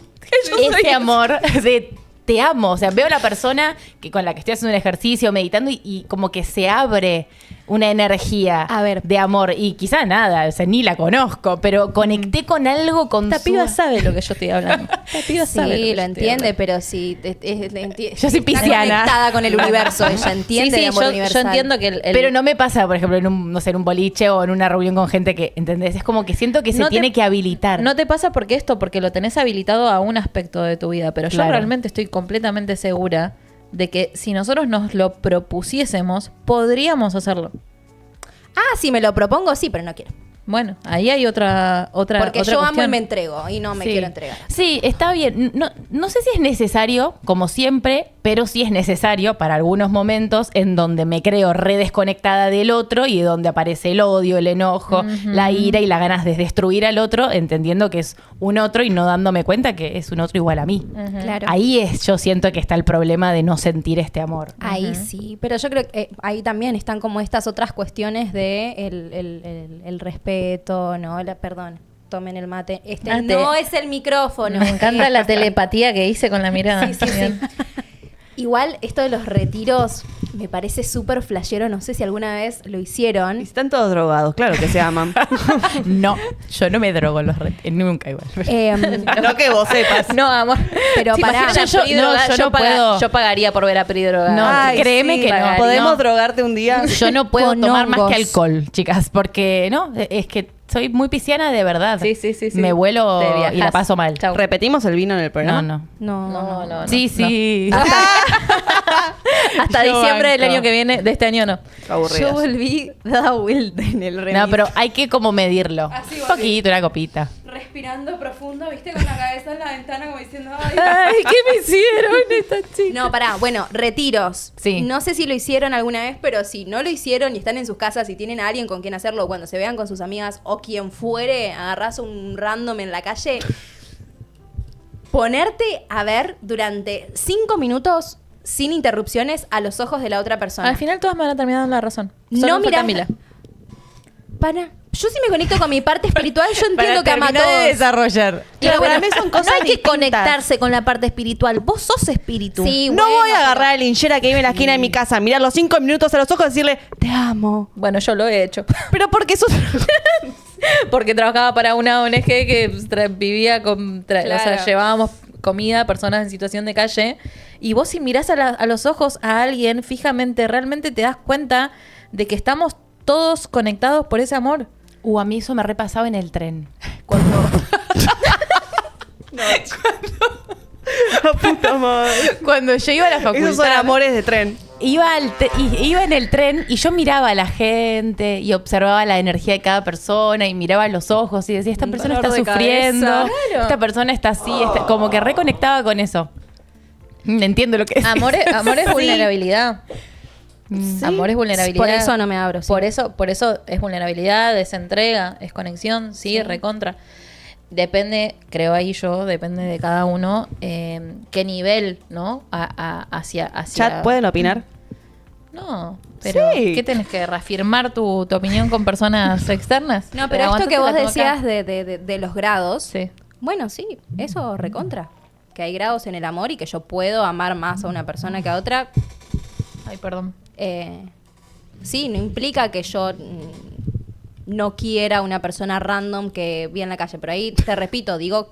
ese amor de te amo. O sea, veo a la persona que con la que estoy haciendo un ejercicio, meditando y como que se abre una energía A ver. de amor. Y quizá nada, o sea, ni la conozco, pero conecté con algo con Esta su... piba sabe lo que yo estoy hablando. Esta piba sabe Sí, que lo yo estoy entiende, hablando. pero sí. Yo soy pisciana. Está conectada con el universo. Ella entiende Sí, el amor yo universal. entiendo que el Pero no me pasa, por ejemplo, en un, no sé, en un boliche o en una reunión con gente que, ¿entendés? Es como que siento que se No te- tiene que habilitar. No te pasa porque lo tenés habilitado a un aspecto de tu vida, pero Claro. yo realmente estoy completamente segura de que si nosotros nos lo propusiésemos, podríamos hacerlo. Ah, si me lo propongo, sí, pero no quiero. Bueno, ahí hay otra Porque otra yo amo y cuestión. me entrego y no me Sí. quiero entregar. Sí, está bien. No sé si es necesario, como siempre, pero sí es necesario para algunos momentos en donde me creo re desconectada del otro y donde aparece el odio, el enojo, la ira y las ganas de destruir al otro, entendiendo que es un otro y no dándome cuenta que es un otro igual a mí. Claro. Ahí yo siento que está el problema de no sentir este amor. Ahí sí, pero yo creo que ahí también están como estas otras cuestiones de el respeto, ¿no? Perdón, tomen el mate. Mate. No es el micrófono. Me encanta la telepatía que hice con la mirada. Sí, sí, sí. Igual esto de los retiros me parece súper flashero, no sé si alguna vez lo Y hicieron. están todos drogados, claro que se aman. No, yo no me drogo en los nunca igual. No que vos sepas. No, amor. Pero ¿Se pará. imaginan Yo- Pri no, drogada? yo no puedo. Yo pagaría por ver a Pri drogada. No, Ay, créeme sí, que no. ¿Podemos No. drogarte un día? Yo no puedo Con tomar más hongos. que alcohol, chicas, porque no, es que soy muy pisciana de verdad. Sí, sí, sí, sí. Me vuelo Te viajás. y la paso mal. Chau. ¿Repetimos el vino en el programa? No, no. No. Sí, sí. Hasta Yo diciembre del banco. año que viene, de este año no. Aburridas. Yo volví dada vuelta en el remis. No, pero hay que como medirlo. Así Un va, poquito, una copita. respirando profundo, viste, con la cabeza en la ventana como diciendo, ay. Ay, ¿qué me hicieron esta chica? No, pará, bueno, retiros. Sí. No sé si lo hicieron alguna vez, pero si no lo hicieron y están en sus casas y tienen a alguien con quien hacerlo, cuando se vean con sus amigas o quien fuere, agarrás un random en la calle, ponerte a ver durante 5 minutos sin interrupciones a los ojos de la otra persona. Al final todas me van a terminar dando la razón. No Solo me falta mirás- Mila. Para. Yo sí me conecto con mi parte espiritual, yo entiendo que ama a terminar de todos. desarrollar. Claro, para mí son cosas no hay que distintas. conectarse con la parte espiritual. Vos sos espíritu. Sí, No bueno, voy a pero- agarrar a la linchera que vive en la esquina de mi casa, mirar los 5 minutos a los ojos y decirle, te amo. Bueno, yo lo he hecho. Pero porque sos... Porque trabajaba para una ONG que vivía con... o sea, Claro. llevábamos comida a personas en situación de calle. Y vos si mirás a los ojos a alguien fijamente, realmente te das cuenta de que estamos todos conectados por ese amor. A mí eso me repasaba en el tren. La puta madre. Cuando yo iba a la facultad. Esos son amores de tren. Iba en el tren y yo miraba a la gente y observaba la energía de cada persona y miraba los ojos y decía, esta Un persona está dolor de sufriendo, cabeza. Claro. esta persona está así, como que reconectaba con eso. Entiendo lo que es. Amor es vulnerabilidad. Sí. Amor es vulnerabilidad. Por eso no me abro. sí. Por eso es vulnerabilidad, es entrega, es conexión, sí, recontra. Depende, creo ahí yo, depende de cada uno, qué nivel, ¿no? Hacia... Chat, ¿pueden opinar? No, pero Sí. ¿qué tenés que reafirmar tu opinión con personas externas? No, pero esto aguantate que la vos tengo acá. decías de los grados, Sí. bueno, sí, eso recontra. Que hay grados en el amor y que yo puedo amar más a una persona que a otra. Ay, perdón. Sí, no implica que yo no quiera una persona random que vi en la calle. Pero ahí, te repito, digo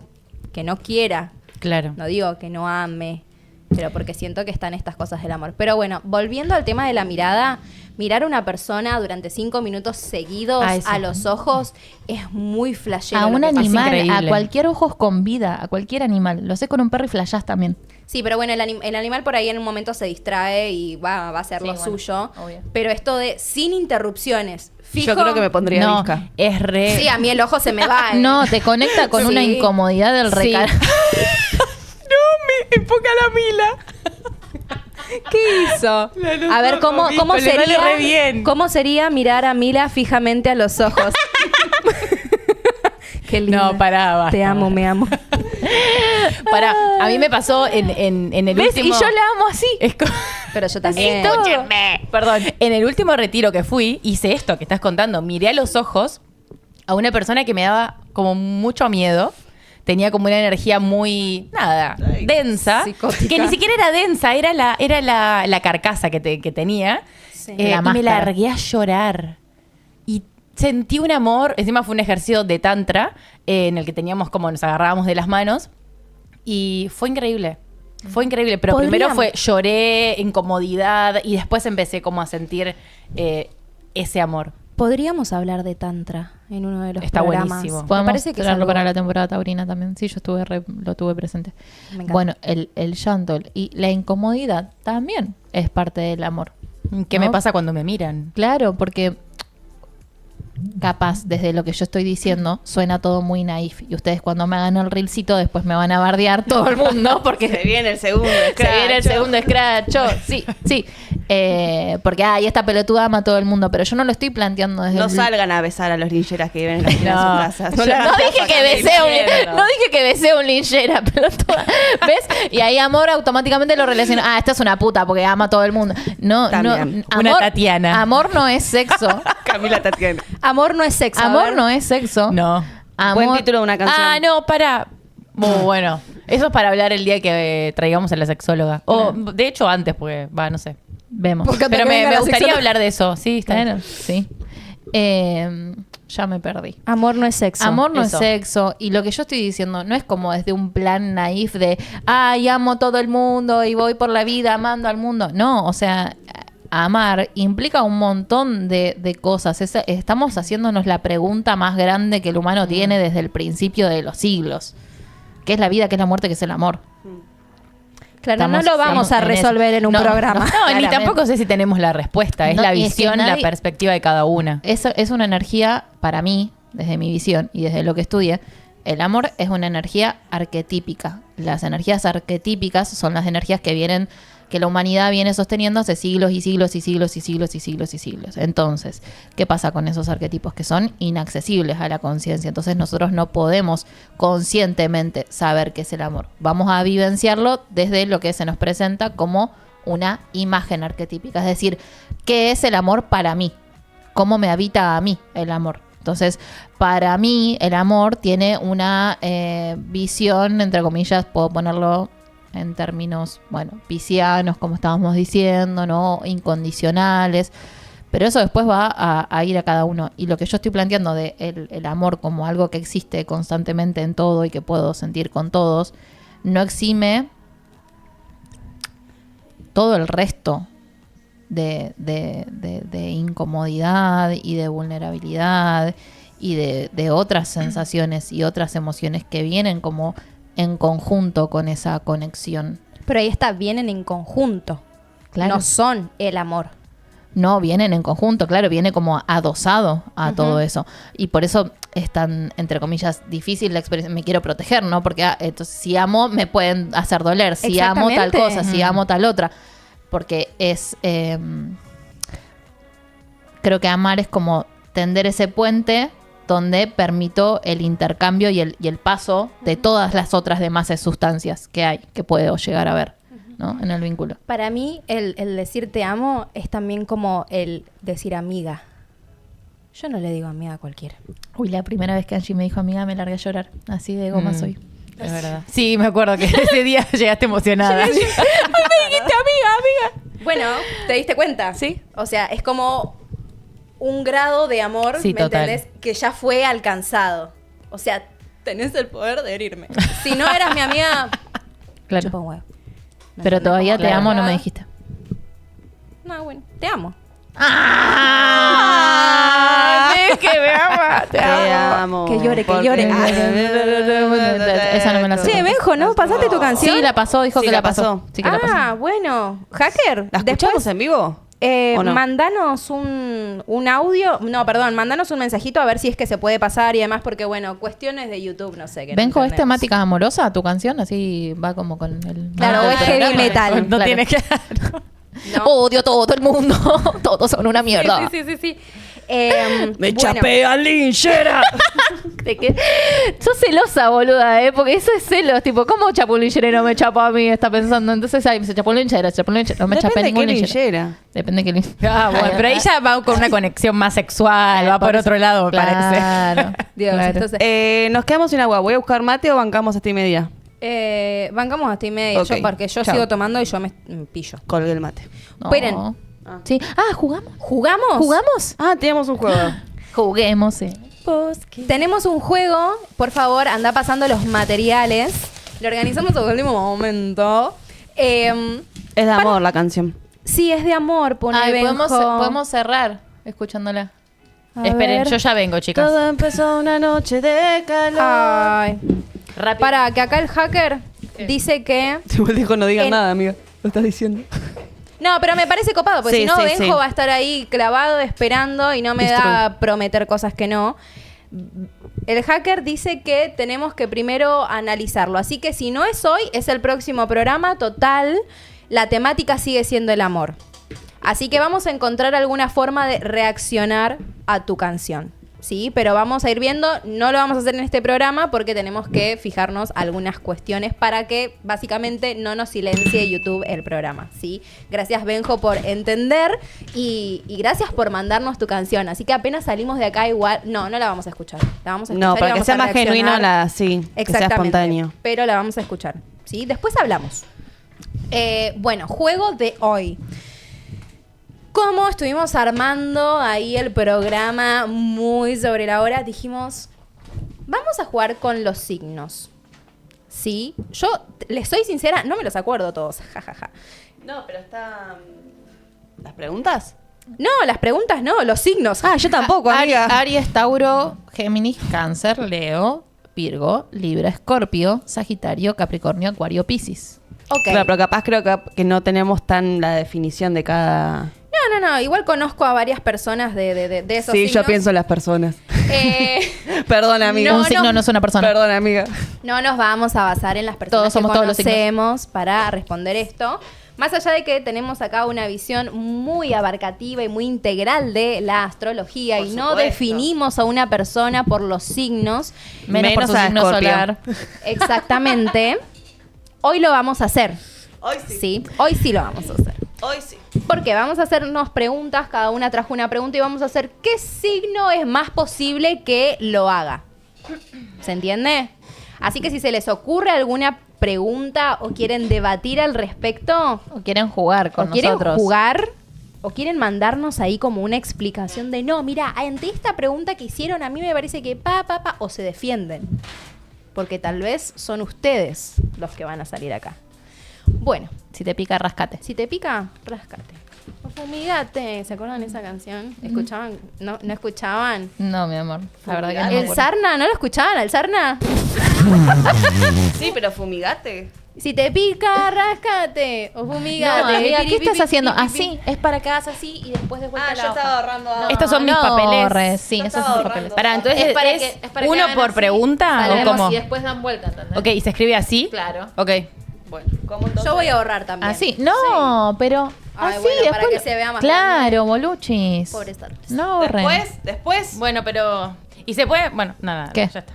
que no quiera. Claro. No digo que no ame, pero porque siento que están estas cosas del amor. Pero bueno, volviendo al tema de la mirada, mirar a una persona durante 5 minutos seguidos Eso. a los ojos es muy flashero. A lo un que pasa. animal, a increíble. cualquier ojos con vida, a cualquier animal. Lo sé con un perro y flashás también. Sí, pero bueno, el animal por ahí en un momento se distrae y va a hacer Sí, lo bueno, suyo. obvio. Pero esto de sin interrupciones. Fijo, Yo creo que me pondría No, visca. es re... Sí, a mí el ojo se me va. No, te conecta con Sí. una incomodidad del Sí. recar. me enfoca la Mila. ¿Qué hizo? A ver, ¿cómo Le sale sería? re bien. ¿Cómo sería mirar a Mila fijamente a los ojos? Qué lindo. No, pará, basta. Te amo, me amo. Pará, a mí me pasó en el ¿Ves? último... Y yo la amo así. Es co- Pero yo también. Perdón. En el último retiro que fui, hice esto que estás contando. Miré a los ojos a una persona que me daba como mucho miedo. Tenía como una energía muy, densa. psicótica. Que ni siquiera era densa, era la carcasa que Sí. tenía. La Y me máscara. largué a llorar. Y sentí un amor. Encima fue un ejercicio de tantra en el que teníamos como nos agarrábamos de las manos. Y fue increíble. Fue increíble. Pero primero Podríamos- lloré, incomodidad. Y después empecé como a sentir ese amor. Podríamos hablar de tantra en uno de los Está programas. buenísimo. Me Podemos parece que es traerlo algo- para la temporada taurina también. Sí, yo lo tuve presente. Me encanta. Bueno, el llanto y la incomodidad también es parte del amor. ¿Qué ¿No? me pasa cuando me miran? Claro, porque capaz, desde lo que yo estoy diciendo, suena todo muy naif. Y ustedes cuando me hagan el reelcito después me van a bardear todo el mundo porque Se viene el segundo. se viene el segundo escracho. Sí, sí. Porque, esta pelotuda ama a todo el mundo. Pero yo no lo estoy planteando desde No el... salgan a besar a los lincheras que viven en la esquina No. de sus casas. No, le hagan dije caso que a besé Camila. no dije que besé un linchera, pelotuda. ¿Ves? Y ahí amor automáticamente lo relaciono. Esta es una puta porque ama a todo el mundo. No, También. no. Una Tatiana. Amor no es sexo. Camila Tatiana. Amor no es sexo. a Amor ver. no es sexo. No. Buen título de una canción. Ah, no, para. Muy bueno. Eso es para hablar el día que traigamos a la sexóloga. O, de hecho, antes, porque, no sé. Vemos. Porque Pero que venga me la gustaría sexóloga. hablar de eso. Sí, está bien. Bueno, sí. Ya me perdí. Amor no es sexo. Amor no eso. es sexo. Y lo que yo estoy diciendo no es como desde un plan naif de, amo a todo el mundo y voy por la vida amando al mundo. No, o sea, amar implica un montón de cosas. Estamos haciéndonos la pregunta más grande que el humano tiene desde el principio de los siglos. ¿Qué es la vida? ¿Qué es la muerte? ¿Qué es el amor? Claro, Estamos- no lo vamos a estamos en resolver eso. en un No, programa. No, ni Claramente. tampoco sé si tenemos la respuesta. Es No, la y es que visión, la nadie- perspectiva de cada una. Eso es una energía, para mí, desde mi visión y desde lo que estudié, el amor es una energía arquetípica. Las energías arquetípicas son las energías que vienen, que la humanidad viene sosteniendo hace siglos y siglos y siglos y siglos y siglos y siglos. Entonces, ¿qué pasa con esos arquetipos? Que son inaccesibles a la conciencia. Entonces nosotros no podemos conscientemente saber qué es el amor. Vamos a vivenciarlo desde lo que se nos presenta como una imagen arquetípica. Es decir, ¿qué es el amor para mí? ¿Cómo me habita a mí el amor? Entonces, para mí, el amor tiene una visión, entre comillas, puedo ponerlo en términos, piscianos, como estábamos diciendo, ¿no? Incondicionales. Pero eso después va a ir a cada uno. Y lo que yo estoy planteando de el amor como algo que existe constantemente en todo y que puedo sentir con todos, no exime todo el resto de incomodidad y de vulnerabilidad y de otras sensaciones y otras emociones que vienen como en conjunto con esa conexión. Pero ahí está, vienen en conjunto. Claro. No son el amor. No, vienen en conjunto, claro, viene como adosado a todo eso. Y por eso es tan, entre comillas, difícil la experiencia. Me quiero proteger, ¿no? Porque entonces, si amo, me pueden hacer doler. Si amo tal Exactamente. cosa, si amo tal otra. Porque es... creo que amar es como tender ese puente donde permito el intercambio y el paso de todas las otras demás sustancias que hay, que puedo llegar a ver, ¿no? En el vínculo. Para mí, el decir te amo es también como el decir amiga. Yo no le digo amiga a cualquiera. Uy, la primera vez que Angie me dijo amiga me largué a llorar. Así de goma soy. Es verdad. Sí, me acuerdo que ese día llegaste emocionada. Bueno, ¿te diste cuenta? Sí. O sea, es como un grado de amor, Sí, ¿me total. entendés? Que ya fue alcanzado. O sea, tenés el poder de herirme. Si no eras mi amiga, Claro. chupa un huevo. ¿Me Pero entendés? todavía Como te la amo, no verdad. me dijiste. No, bueno, te amo. ¡Es que me ama! Te amo. Que llore, que porque- llore. Esa no me la sé. Che, Benjo, ¿no? ¿Pasaste tu canción? Sí, la pasó, dijo Sí, que la la pasó. pasó. Sí que la pasó. Ah, bueno. Hacker, ¿La escuchamos en vivo? ¿O no? mandanos un audio. No, perdón, mandanos un mensajito a ver si es que se puede pasar y demás, porque bueno, cuestiones de YouTube, no sé qué. no Benjo, ¿es entendemos. temática amorosa tu canción? Así va como con el... Claro, el o es heavy programa. metal. No Claro. tiene que... No. Odio todo el mundo. Todos son una mierda. Sí. Me Bueno, chapea linchera. ¿De qué? Sos celosa, boluda, ¿eh? Porque eso es celos. Tipo, ¿cómo Chapulín Llanero me chapa a mí? Está pensando. Entonces, ay, me dice Chapulín Llanero, no me chapé Depende de ningún qué linchera. linchera. Depende de qué Ah, bueno, pero ella va con una conexión más sexual, va por otro lado, parece. Claro. Dios, claro. entonces, Nos quedamos sin agua. ¿Voy a buscar mate o bancamos hasta y media? bancamos hasta y media, Ok, yo, porque yo chao. sigo tomando y yo me pillo. Colgué el mate. No. Esperen. Sí. Ah, ¿jugamos? ¿Jugamos? ¿Jugamos? Ah, teníamos un juego. Juguemos, Tenemos un juego, por favor, anda pasando los materiales. Lo organizamos a último momento. Es de amor la canción. Sí, es de amor, pone Ay, Benjo. podemos cerrar escuchándola. A Esperen, ver. yo ya vengo, chicas. Todo empezó una noche de calor. Ay. Rápido. Para, que acá el hacker dice que... Igual dijo no digas En- nada, amiga. Lo estás diciendo. No, pero me parece copado, porque Sí, si no, sí, Benjo sí. va a estar ahí clavado esperando y no me It's da a prometer cosas que no. El hacker dice que tenemos que primero analizarlo. Así que si no es hoy, es el próximo programa. Total, la temática sigue siendo el amor. Así que vamos a encontrar alguna forma de reaccionar a tu canción. Sí, pero vamos a ir viendo, no lo vamos a hacer en este programa porque tenemos que fijarnos algunas cuestiones para que básicamente no nos silencie YouTube el programa, ¿sí? Gracias Benjo por entender y gracias por mandarnos tu canción. Así que apenas salimos de acá igual, no la vamos a escuchar. La vamos a escuchar No, y para que vamos sea a más genuino, reaccionar. sí, que sea Exactamente, espontáneo. pero la vamos a escuchar, ¿sí? Después hablamos. Bueno, juego de hoy. Como estuvimos armando ahí el programa muy sobre la hora, dijimos, vamos a jugar con los signos. ¿Sí? Yo, les soy sincera, no me los acuerdo todos, jajaja. No, pero está... ¿Las preguntas? No, las preguntas no, los signos. Ah, yo tampoco, amiga. Aries, Tauro, Géminis, Cáncer, Leo, Virgo, Libra, Escorpio, Sagitario, Capricornio, Acuario, Piscis. Ok. Claro, pero capaz creo que no tenemos tan la definición de cada... No, igual conozco a varias personas de esos Sí, signos. yo pienso en las personas. No, Perdona, amiga. Un signo no es una persona. Perdona, amiga. No nos vamos a basar en las personas Todos somos que todos los signos. conocemos para responder esto. Más allá de que tenemos acá una visión muy abarcativa y muy integral de la astrología Por y no supuesto. definimos a una persona por los signos, Menos por Menos su a signo Escorpio. solar. exactamente, hoy lo vamos a hacer. Hoy Sí, hoy sí lo vamos a hacer. Hoy sí. Porque vamos a hacernos preguntas, cada una trajo una pregunta y vamos a hacer qué signo es más posible que lo haga. ¿Se entiende? Así que si se les ocurre alguna pregunta o quieren debatir al respecto, O quieren jugar con o quieren nosotros. jugar, o quieren mandarnos ahí como una explicación de no, mira, ante esta pregunta que hicieron a mí me parece que o se defienden. Porque tal vez son ustedes los que van a salir acá. Bueno, Si te pica, rascate. si te pica, ráscate. O fumigate. ¿Se acuerdan de esa canción? ¿Escuchaban? ¿No escuchaban? No, mi amor. La verdad que no me ¿El acuerdo. sarna? ¿No lo escuchaban? ¿El sarna? Sí, pero fumigate. Si te pica, ráscate. O No, fumigate. amiga, ¿qué Pi, pi, estás pi, haciendo? pi, pi, Así. Es para que hagas así y después de vuelta Ah, la yo hoja. estaba ahorrando. Estos son mis papeles. ahorres. Sí, Yo esos estaba son tus papeles. ahorrando. Pará, entonces Es para es que- es para que uno hagan por así, pregunta o salemos cómo. Y después dan vuelta, ¿entendés? Ok, ¿y se escribe así? Claro. Ok. Bueno, ¿cómo entonces? Yo voy a ahorrar también. Así. No, pero... Ay, así, bueno, para después- que se vea más Claro, boluchis. Pobres árboles. No ahorren. Después. Bueno, pero... ¿Y se puede? Bueno, nada, ¿Qué? ya está.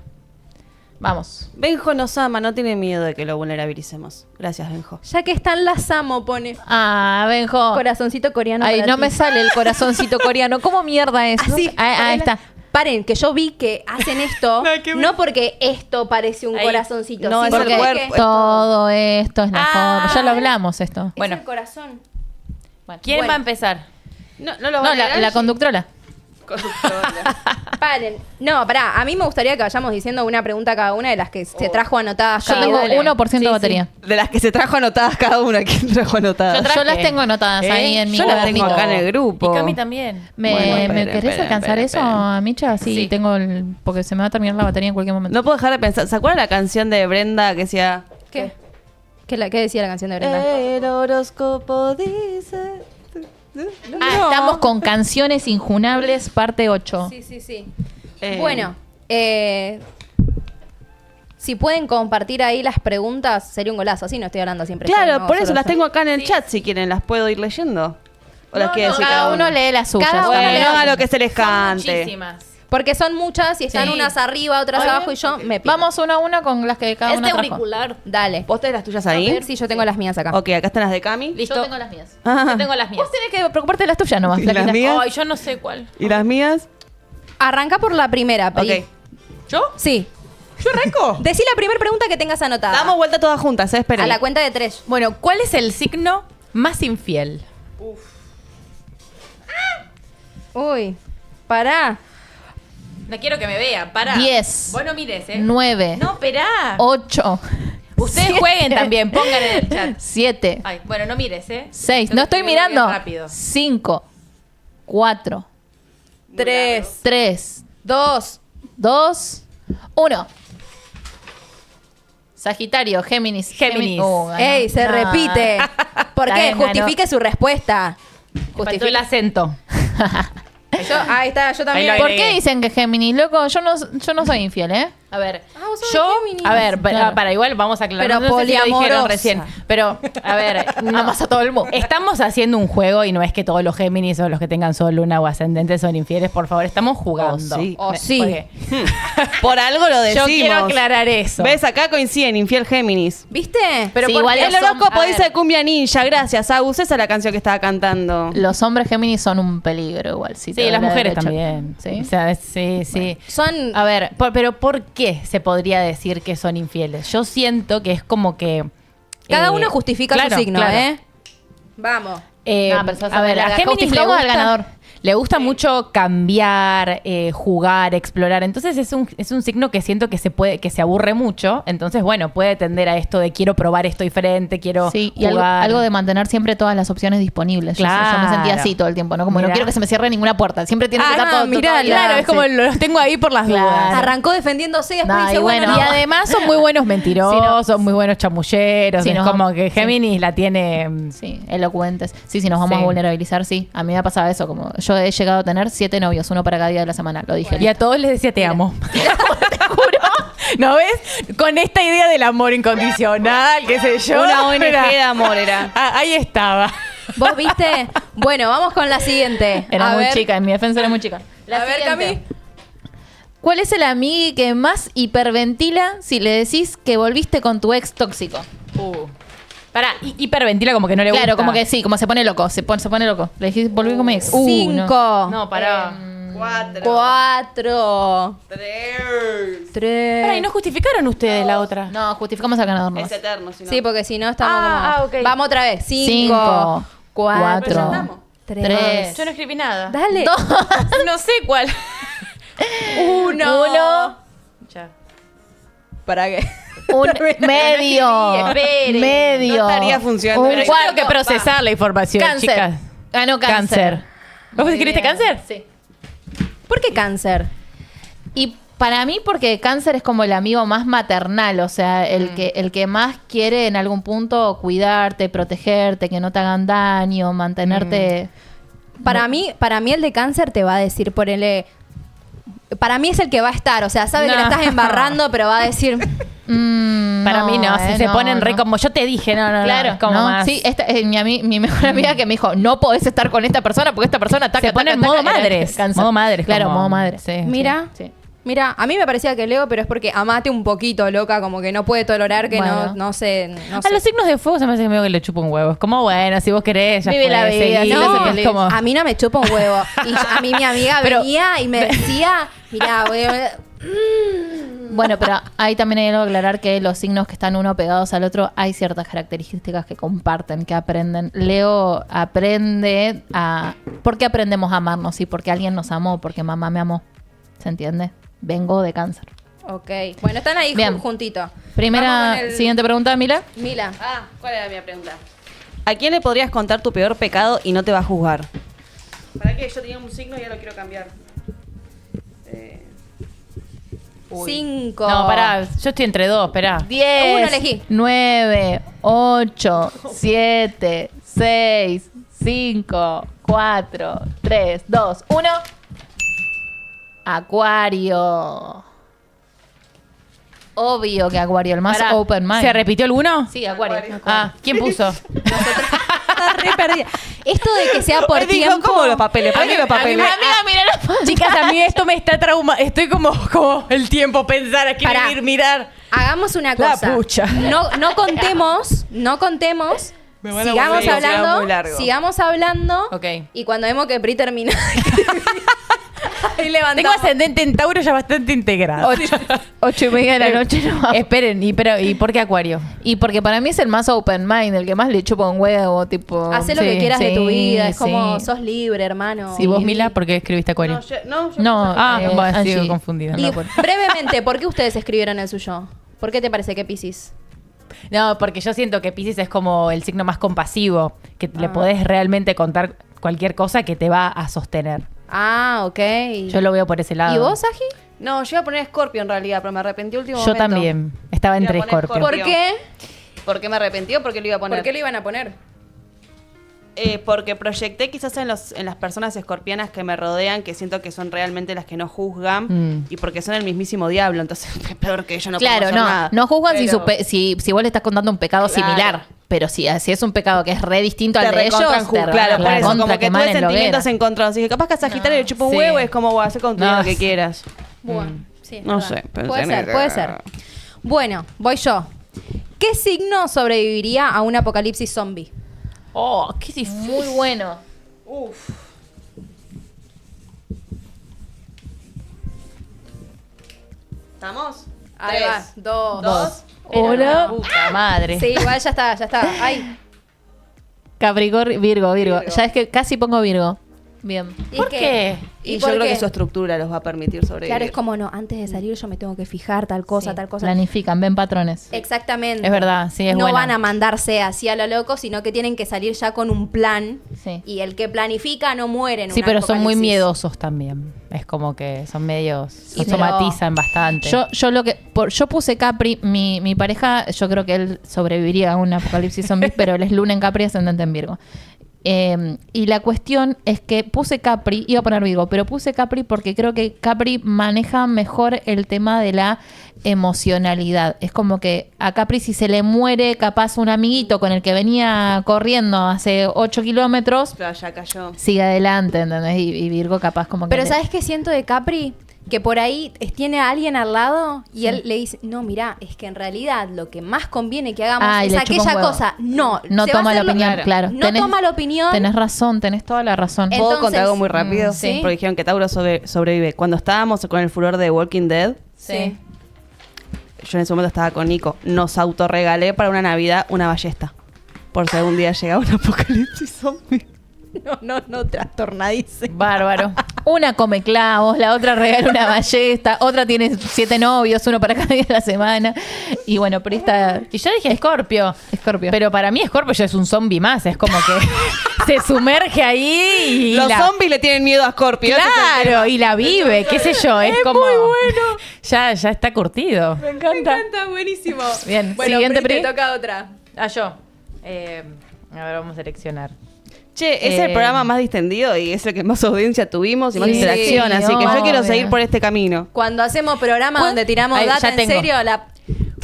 Vamos. Benjo nos ama, no tiene miedo de que lo vulnerabilicemos. Gracias, Benjo. Ya que están las amo, pone. Ah, Benjo. Corazoncito coreano. Ay, para no ti. me sale el corazoncito coreano. ¿Cómo mierda es? Así. Ahí está. Paren, que yo vi que hacen esto, no porque esto parece un Ahí. corazoncito, No, sino es el porque cuerpo. Todo esto es la Ah. forma. Ya lo hablamos esto. es Bueno. el corazón. ¿Quién Bueno. va a empezar? No lo No, la conductora. Conductora. Paren. No, pará. A mí me gustaría que vayamos diciendo una pregunta cada una de las que se trajo anotadas Yo cada tengo una. 1% de batería. De las que se trajo anotadas cada una. ¿Quién trajo anotadas? Yo las tengo anotadas ahí en mi Yo las tengo cuadernito. acá en el grupo. Y Cami también. ¿Me, Bueno, ¿me esperen, querés esperen, alcanzar esperen, eso, esperen. Micha? Sí, tengo porque se me va a terminar la batería en cualquier momento. No puedo dejar de pensar. ¿Se acuerdan la canción de Brenda que decía... ¿Qué? ¿Qué decía la canción de Brenda? El horóscopo dice... Estamos con Canciones Injunables, parte 8. Sí. Bueno, si pueden compartir ahí las preguntas, sería un golazo. Así no estoy hablando siempre. Claro, yo, por eso solo las yo. tengo acá en el chat, si quieren, las puedo ir leyendo. ¿O las quiere decir Cada uno lee las suyas. Cada uno Bueno, lee- haga lo que se les cante. Muchísimas. Porque son muchas y están Sí. unas arriba, otras Oye, abajo y yo me pico. Vamos una a una con las que cada Este una trajo. auricular. Dale. ¿Vos tenés las tuyas A ahí? ver si yo tengo las mías acá. Ok, acá están las de Cami. Listo. Yo tengo las mías. Yo tengo las mías. Vos tenés que preocuparte de las tuyas nomás. ¿Y las flaquita. mías? Ay, yo no sé cuál. ¿Y las mías? Arranca por la primera, Pri. Ok. ¿Yo? Sí. ¿Yo arranco? Decí la primera pregunta que tengas anotada. Damos vuelta todas juntas, esperen. a la cuenta de 3. Bueno, ¿cuál es el signo más infiel? Uy, pará. No quiero que me vea, para. 10. Vos no mires, 9. No, esperá. 8. Ustedes jueguen también, pongan en el chat. 7. Ay, bueno, no mires, 6. Tengo No que estoy escribirlo bien mirando. rápido. 5. 4. 3, 3. 2. 2. 1. Sagitario, Géminis. Géminis. Ganó. Ey, se Ah. repite. ¿Por Está qué? bien, ganó. Justifique su respuesta. Faltó el acento. Ahí está, yo también. Ahí lo ¿Por agregué. qué dicen que Géminis? Loco, yo no soy infiel, ¿eh? A ver, Ah, vos sos yo, de Géminis. a ver, Claro. para igual vamos a aclarar. Pero no sé si lo dijeron poliamorosa. recién, pero a ver, Amas a todo el mundo. Estamos haciendo un juego y no es que todos los Géminis o los que tengan sol, luna o ascendente son infieles, por favor, estamos jugando. sí. Oh, sí. Porque Por algo lo decimos. yo quiero aclarar eso. ¿Ves? Acá coinciden, infiel Géminis. ¿Viste? Pero Sí, porque igual El son- horóscopo a ver. dice cumbia ninja, gracias, Agus. Esa es la canción que estaba cantando. Los hombres Géminis son un peligro igual. Si te Sí, doy las la mujeres derecha. también. ¿Sí? O sea, sí, sí. Son. A ver, pero ¿por qué se podría decir que son infieles? Yo siento que es como que... Cada uno justifica claro, su signo, claro. ¿eh? Vamos. pero sos a ver, a Géminis le justificamos al gusta, ganador. le gusta mucho cambiar, jugar, explorar. Entonces es un signo que siento que se aburre mucho. Entonces, bueno, puede tender a esto de quiero probar esto diferente, quiero Sí, y algo, jugar. algo de mantener siempre todas las opciones disponibles. Yo me sentía Claro. así todo el tiempo, ¿no? Como no Mirá. quiero que se me cierre ninguna puerta. Siempre tiene que estar todo. mirá, todo Claro, es como sí. los tengo ahí por las Claro. dudas. Arrancó defendiéndose y después No, dice, y bueno, bueno, Y no. además son muy buenos mentirosos, son muy buenos chamulleros. Sí, es nos como vamos- que Géminis la tiene. Sí, elocuentes. Sí, si nos vamos Sí. a vulnerabilizar, sí. A mí me ha pasado eso. Como yo he llegado a tener 7 novios, uno para cada día de la semana. Lo dije. Y a todos les decía te amo. Te juro. ¿No ves? Con esta idea del amor incondicional, qué sé yo. Una ONG Era- de amor era. Ah, ahí estaba. ¿Vos viste? Bueno, vamos con la siguiente. Era a muy ver. chica, en mi defensa era muy chica. A ver, Cami. ¿Cuál es el amigo que más hiperventila si le decís que volviste con tu ex tóxico? Pará, hiperventila como que no le gusta. Claro, como que sí, como se pone loco. Se pone loco. Le dijiste, volví con mi ex. 5. No, pará. 4. 3. Pará, y no justificaron ustedes la otra. No, justificamos al ganador. Es nomás. eterno, si no. Sí, porque si no estamos como... ok. Vamos otra vez. 5, Cinco, 4, Pero ya estamos. 3. Yo no escribí nada. Dale. No sé cuál. Uno. Ya. ¿Para qué? Un medio. Espere. Medio. No estaría funcionando. Un Pero Yo cuarto. tengo que procesar la información, Cáncer. chicas. Ganó cáncer. ¿Vos escribiste cáncer? Sí. ¿Por qué cáncer? Y para mí, porque cáncer es como el amigo más maternal, o sea, el que más quiere en algún punto cuidarte, protegerte, que no te hagan daño, mantenerte. Para mí el de cáncer te va a decir por el... Para mí es el que va a estar, o sea, sabe que No. la estás embarrando, pero va a decir... Para mí no, si se no, ponen re no. como yo te dije, no, Claro, es como ¿no? más. Sí, esta es mi mejor amiga que me dijo, no podés estar con esta persona porque esta persona ataca. Se pone en ataca, modo ataca, madres. cáncer. Modo madres, Claro, como- modo madre. sí. Mira, Sí. mira, a mí me parecía que Leo, pero es porque amate un poquito, loca, como que no puede tolerar que Bueno. no sé. No A sé. los signos de fuego se me hace medio que le chupa un huevo. Es como, bueno, si vos querés, ya Vive fue, la vida, seguí. sí, No, se feliz. como, a mí no me chupa un huevo. Y a mí mi amiga Pero- venía y me decía, mira, Bueno, pero ahí también hay algo que aclarar que los signos que están uno pegados al otro, hay ciertas características que comparten, que aprenden. Leo aprende a... ¿Por qué aprendemos a amarnos? Sí, porque alguien nos amó, porque mamá me amó. ¿Se entiende? Vengo de Cáncer. Ok. Bueno, están ahí Bien. juntitos. Primera, Vamos con el- siguiente pregunta, Mila. Mila. ¿Cuál era mi pregunta? ¿A quién le podrías contar tu peor pecado y no te va a juzgar? ¿Para qué? Yo tenía un signo y ya lo quiero cambiar. 5. No, pará, yo estoy entre dos, esperá. 10, Uno elegí. 9, 8, 7, 6, 5, 4, 3, 2, 1. Acuario. Obvio que Acuario, el más Pará, open mind. ¿Se repitió alguno? Sí, Acuario. Ah, ¿quién puso? Está re perdida. Esto de que sea por Él dijo, tiempo. ¿cómo los papeles? ¿Para qué los papeles? mira los Chicas, a mí esto me está trauma. Estoy como el tiempo pensar, a Pará. escribir, mirar. Hagamos una La cosa. pucha. No contemos. Me van a Sigamos volver a quedar hablando. muy largo. Sigamos hablando. Ok. Y cuando vemos que Pri termina. ahí levantamos. Tengo ascendente en Tauro ya bastante integrado. 8:30 de la noche. No. Esperen, ¿y por qué Acuario? Y porque para mí es el más open mind, el que más le chupa un huevo, tipo. Hacé lo Sí, que quieras de tu sí, vida. Es como sí. sos libre, hermano. ¿Y vos, Mila, por qué escribiste Acuario? yo No, Ah, bueno, Angie. sigo confundida. Y No, por- brevemente, ¿por qué ustedes escribieron el suyo? ¿Por qué te parece que Piscis? No, porque yo siento que Piscis es como el signo más compasivo, que le podés realmente contar cualquier cosa que te va a sostener. Ah, ok. Yo lo veo por ese lado. ¿Y vos, Aji? No, yo iba a poner Scorpio en realidad, pero me arrepentí último Yo momento. también. Estaba entre Iba a poner Scorpio. ¿Por qué? ¿Por qué me arrepentí o por qué lo iba a poner? ¿Por qué lo iban a poner? Porque proyecté quizás en las personas escorpianas que me rodean, que siento que son realmente las que no juzgan, Mm. y porque son el mismísimo diablo, entonces es peor que yo no Claro, puedo hacer no. nada. No juzgan Pero si vos le estás contando un pecado Claro. similar. Pero si es un pecado que es re distinto te al de ellos, recontran te claro, por eso, recontra como que queman tuve en la sentimientos hoguera. encontrados. Así que capaz que a Sagitario le chupa un sí. huevo y es como, voy a hacer con tu vida No, lo que sí. quieras. Bueno, sí. es No verdad. sé, pensé Puede en ser, eso. puede ser. Bueno, voy yo. ¿Qué signo sobreviviría a un apocalipsis zombie? Oh, qué difícil. Muy bueno. ¿Estamos? Ahí va. 2. Dos. Hola. Puta madre. Sí, igual ya está, ya está. Ay. Capricornio, Virgo. Ya es que casi pongo Virgo. Bien. ¿Y ¿Por qué? Y yo por creo qué? que su estructura los va a permitir sobrevivir. Claro, es como no, antes de salir yo me tengo que fijar tal cosa, Sí. tal cosa. Planifican, ven patrones. Exactamente. Es verdad, sí, es No buena. van a mandarse así a lo loco, sino que tienen que salir ya con un plan. Sí. Y el que planifica no muere en Sí, un pero son muy apocalipsis. miedosos también. Es como que son medios. Y Se somatizan bastante. Yo lo que yo puse Capri, mi pareja, yo creo que él sobreviviría a un apocalipsis zombie, pero él es Luna en Capri, ascendente en Virgo. Y la cuestión es que puse Capri, iba a poner Virgo, pero puse Capri porque creo que Capri maneja mejor el tema de la emocionalidad. Es como que a Capri si se le muere capaz un amiguito con el que venía corriendo hace 8 kilómetros, Claro, ya cayó. sigue adelante, ¿entendés? Y Virgo capaz como que... Pero le- ¿sabes qué siento de Capri? Que por ahí tiene a alguien al lado y él le dice, no, mirá, es que en realidad lo que más conviene que hagamos Ah, y es le chupa un aquella huevo. cosa. No, No se va a toma la hacer lo- opinión, claro. No toma la opinión. Tenés razón, tenés toda la razón. ¿Puedo Entonces- contar algo muy rápido? Sí. Porque dijeron que Tauro sobrevive. Cuando estábamos con el furor de Walking Dead, Sí. yo en ese momento estaba con Nico, nos autorregalé para una Navidad una ballesta. Por si algún día llegaba un apocalipsis zombie. No, trastornadísimo. Bárbaro. Una come clavos, la otra regala una ballesta, otra tiene 7 novios, uno para cada día de la semana. Y bueno, pero esta... Y yo dije Scorpio. Scorpio. Pero para mí Scorpio ya es un zombie más. Es como que se sumerge ahí y Los la... zombies le tienen miedo a Scorpio. ese es el Claro, y la vive, qué sé yo. Es como... muy bueno. Ya está curtido. Me encanta, buenísimo. Bien, Bueno, siguiente Pri, Pri. te toca otra. Ah, yo. A ver, vamos a seleccionar. Che, es el programa más distendido y es el que más audiencia tuvimos y más Sí, interacción, así que yo obvio. quiero seguir por este camino. Cuando hacemos programa ¿Cuál? donde tiramos Ahí, data ya en tengo. serio,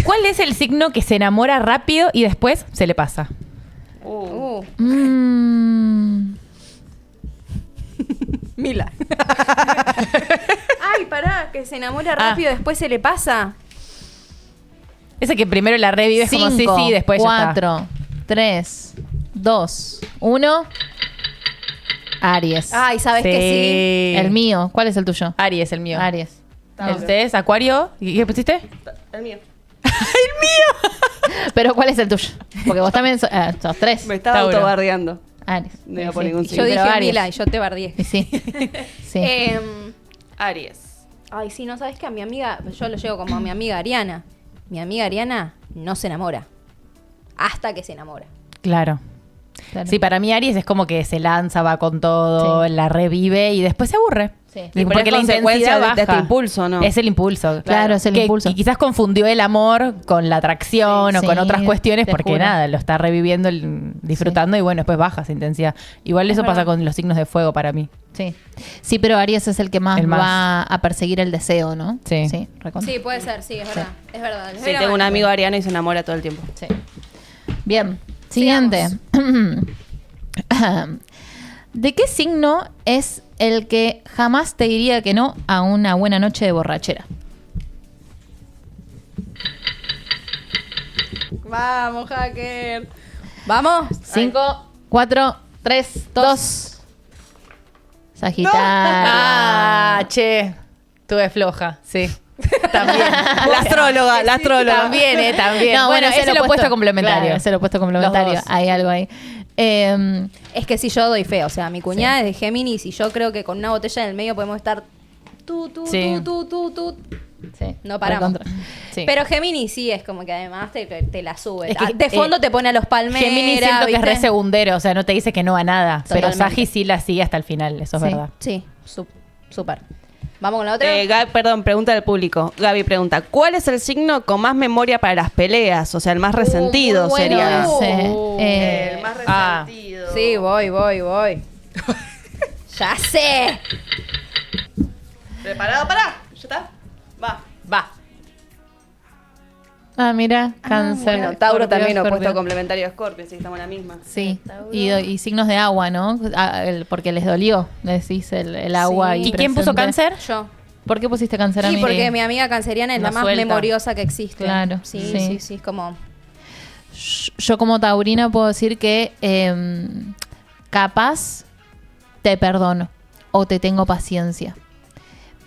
¿Cuál es el signo que se enamora rápido y después se le pasa? Mila. Ay, pará, que se enamora rápido, después se le pasa. Ese que primero la revive es como sí, sí, después ya está. 4, 3, 2, 1. Aries. Ay, ¿sabes que El mío. ¿Cuál es el tuyo? Aries, el mío. Aries. ¿El ustedes? ¿Acuario? ¿Y qué pusiste? El mío. Pero ¿cuál es el tuyo? Porque vos también sos 3. Me estaba Tauro. autobardeando. Aries. No iba Sí, por sí. ningún sí? signo. Yo pero dije Aries. Mila y yo te bardié. Y sí. Sí. Aries. Ay, sí, no sabes que a mi amiga, yo lo llevo como a mi amiga Ariana. Mi amiga Ariana no se enamora. Hasta que se enamora. Claro. Claro. Sí, para mí Aries es como que se lanza, va con todo, Sí. la revive y después se aburre. Sí. Y pero es consecuencia de este impulso, ¿no? Es el impulso. Claro, es el impulso. Y quizás confundió el amor con la atracción o Sí, con otras cuestiones te porque juro. nada, lo está reviviendo, disfrutando y bueno, después baja esa intensidad. Igual eso pasa con los signos de fuego para mí. Sí. Sí, pero Aries es el que más, El más. va a perseguir el deseo, ¿no? Sí. Sí, recontra. Sí, puede ser, sí, es verdad. Es verdad. Sí, tengo un amigo ariano y se enamora todo el tiempo. Sí. Bien, siguiente. ¿De qué signo es el que jamás te diría que no a una buena noche de borrachera? Vamos, hacker. Vamos. 5, 4, 3, 2. Sagitario. Ah, che, tuve floja, sí. También. La astróloga. También, también. No, bueno, ese es el opuesto complementario. Claro, es el opuesto complementario. Los dos. Hay algo ahí. Es que si yo doy fe, o sea, mi cuñada es de Géminis y yo creo que con una botella en el medio podemos estar tú. Sí. sí, No paramos. recontra. Sí. Pero Géminis sí es como que además te la sube. Es que, De fondo te pone a los palmeras. Géminis siento que es ¿viste? re segundero, o sea, no te dice que no a nada. Pero Totalmente. Sagi sí la sigue hasta el final, eso es Sí. verdad. Sí, súper. Vamos con la otra. Perdón, pregunta del público. Gaby pregunta, ¿cuál es el signo con más memoria para las peleas? O sea, el más resentido muy bueno sería. ese. El más Ah. resentido. Sí, voy. Ya sé. ¿Preparado? ¿Ya está? Va. Ah, mira, Cáncer. Bueno, Tauro Escorpio, también opuesto Escorpio. complementario de Scorpio, sí, estamos en la misma. Sí, y signos de agua, ¿no? Porque les dolió, decís, el agua. Sí. ahí ¿Y quién puso presente. Cáncer? Yo. ¿Por qué pusiste Cáncer a Sí, mí? porque mi amiga canceriana es No la más suelta. memoriosa que existe. Claro, Sí, sí. sí, es como... Yo como taurina puedo decir que capaz te perdono o te tengo paciencia.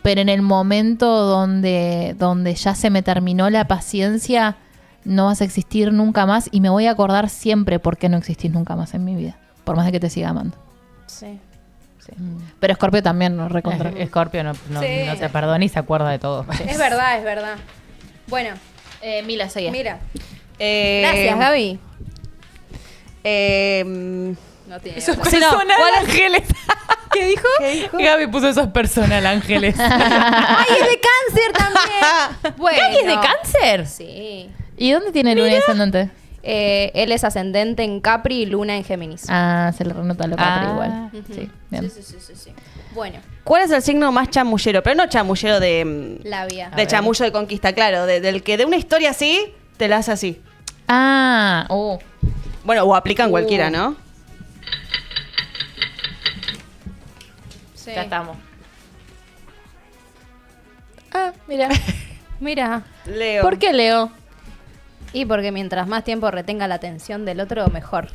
Pero en el momento donde ya se me terminó la paciencia, no vas a existir nunca más y me voy a acordar siempre por qué no existís nunca más en mi vida. Por más de que te siga amando. Sí. Pero Scorpio también nos recontra. Escorpio no Sí. se perdona y se acuerda de todo. Es verdad. Bueno, Mila, seguía. mira. Gracias, Gracias, Gaby. Gaby. No tiene Eso es otra. personal, ¿cuál es? Ángeles. ¿Qué dijo? Gaby puso eso es personal, Ángeles. ¡Ay, es de cáncer también! Bueno. ¿Gaby es de Cáncer? Sí. ¿Y dónde tiene luna y ascendente? Él es ascendente en Capri y luna en Géminis. Ah, se le renota lo Capri Ah. igual. Ujú. Sí, bien. Sí. Bueno, ¿Cuál es el signo más chamullero? Pero no chamullero de labia. ver. chamullo de conquista, claro. Del que de una historia así, te la hace así. Ah, Bueno, o aplican cualquiera, ¿no? Sí. Ya estamos. Ah, mira. Mira. Leo. ¿Por qué Leo? Y porque mientras más tiempo retenga la atención del otro, mejor.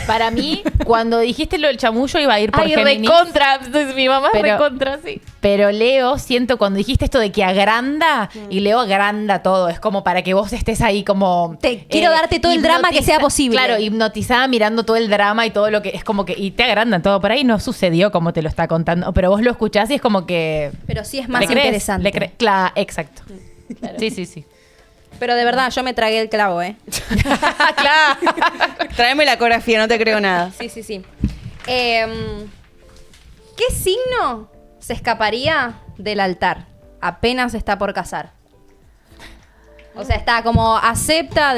Para mí, cuando dijiste lo del chamullo, iba a ir por Ay, Géminis. recontra. Mi mamá es Pero- recontra, sí. Pero Leo, siento cuando dijiste esto de que agranda, y Leo agranda todo. Es como para que vos estés ahí como... Quiero darte todo el drama que sea posible. Claro, hipnotizada mirando todo el drama y todo lo que... Es como que... Y te agrandan todo. Por ahí no sucedió como te lo está contando. Pero vos lo escuchás y es como que... Pero sí es más ¿le crees? interesante. Claro, exacto. Sí. Pero de verdad, yo me tragué el clavo, ¿eh? Claro. Tráeme la ecografía, no te creo nada. Sí. ¿Qué signo se escaparía del altar apenas está por casar? O sea, está como acepta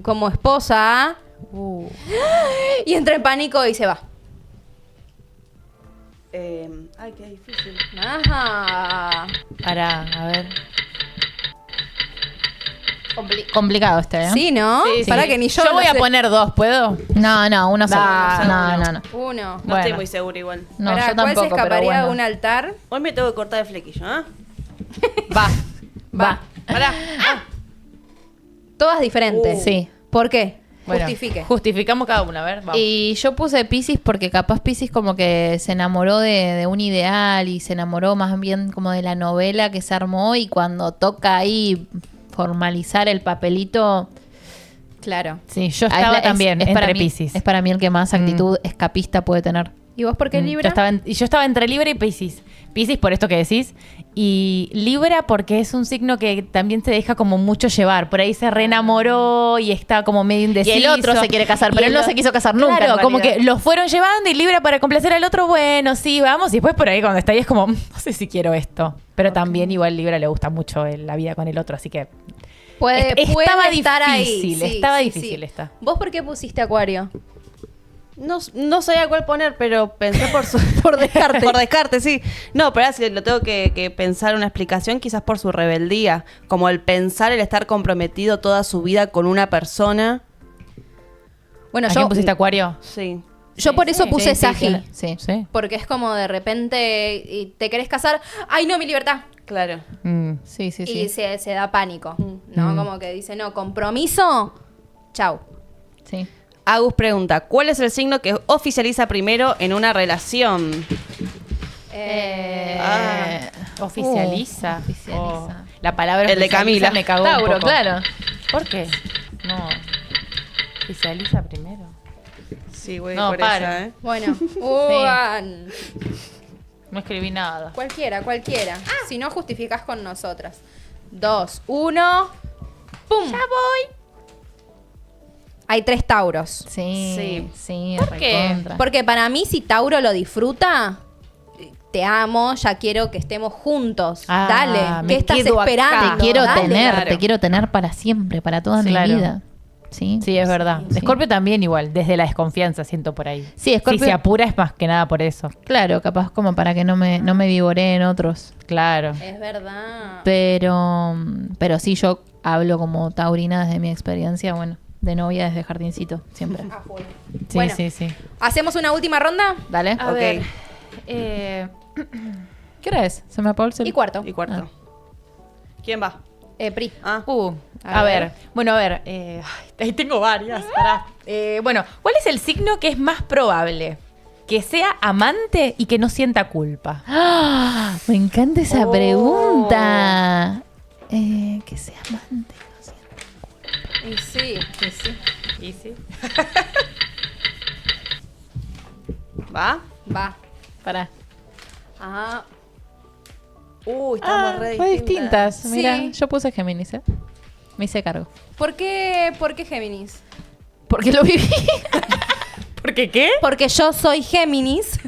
como esposa y entra en pánico y se va. Ay, qué difícil. Ajá. Para, a ver. Complicado este, ¿eh? Sí, ¿no? Sí, Para sí. que ni yo. Yo lo voy a sé. poner 2, ¿puedo? No, uno solo. Da, No. Uno. No Bueno. estoy muy segura igual. No, Pará, yo ¿cuál se tampoco, pero escaparía bueno. de un altar? Hoy me tengo que cortar el flequillo, ¿ah? Va. Pará. Todas diferentes. Sí. ¿Por qué? Bueno, Justifique. Justificamos cada una, a ver. Vamos. Y yo puse Piscis porque capaz Piscis como que se enamoró de un ideal y se enamoró más bien como de la novela que se armó y cuando toca ahí formalizar el papelito... Claro. Sí, yo Ah, estaba es- también es para entre mí- Piscis. Es para mí el que más actitud escapista puede tener. ¿Y vos por qué Libra? Yo estaba entre Libra y Piscis. Piscis por esto que decís. Y Libra porque es un signo que también se deja como mucho llevar. Por ahí se reenamoró y está como medio Y indeciso. el otro se quiere casar, pero él no se quiso casar nunca. Claro, en como realidad. que los fueron llevando y Libra para complacer al otro, bueno, sí, vamos. Y después por ahí cuando está ahí es como, no sé si quiero esto. Pero también igual Libra le gusta mucho la vida con el otro, así que... Puede Estaba estar ahí. difícil, Sí, estaba sí, difícil sí. esta. ¿Vos por qué pusiste Acuario? No sabía cuál poner, pero pensé por descarte. Por descarte, sí. No, pero ahora si lo tengo que pensar una explicación, quizás por su rebeldía. Como el pensar, el estar comprometido toda su vida con una persona. Bueno, ¿A quién pusiste Acuario? Sí. yo por eso puse Sagi. Sí. Sí. Porque es como de repente y te querés casar. ¡Ay, no, mi libertad! Claro. Sí, sí, Y sí. se da pánico, ¿no? Como que dice, no, compromiso, chau. Sí. Agus pregunta, ¿cuál es el signo que oficializa primero en una relación? Oficializa. Oficializa. Oh, la palabra El de oficializa Camila. me cagó Tauro, un poco. claro. ¿Por qué? No. Oficializa primero. Sí, güey, No, por para. esa, ¿eh? Bueno, Juan. No escribí nada. Cualquiera. Si no, justificás con nosotras. 2, 1. ¡Pum! ¡Ya voy! Hay 3 Tauros. Sí, sí, ¿Por qué? recontra. Porque para mí, si Tauro lo disfruta, te amo, ya quiero que estemos juntos. Ah, Dale, me ¿qué estás quedo acá. esperando? Te quiero Dale. tener, claro. te quiero tener para siempre, para toda mi Claro. vida. Sí, Sí, es verdad. Sí. Scorpio también igual, desde la desconfianza siento por ahí. Sí, Scorpio- Si se apura es más que nada por eso. Claro, capaz como para que no me vivoreen otros. Claro. Es verdad. Pero sí, yo hablo como taurina desde mi experiencia, bueno, de novia desde jardincito, siempre. A full. Sí, Bueno. sí, sí. ¿Hacemos una última ronda? Dale. A Ok. ver. ¿Qué hora es? Se me apagó el Y celular. cuarto. Y cuarto. ¿Quién va? Pri. Ah. A ver. Bueno, a ver. Ahí tengo varias. Pará. Bueno, ¿cuál es el signo que es más probable? Que sea amante y que no sienta culpa. ¡Ah! Me encanta esa Oh. pregunta. Que sea amante. No sé. Y sí. ¿Y sí? ¿Va? Va. Pará. Ajá. Uy, estamos re Fue distintas. Sí. Mira, yo puse Géminis, ¿eh? Me hice cargo. ¿Por qué Géminis? Porque lo viví. ¿Por qué qué? Porque yo soy Géminis.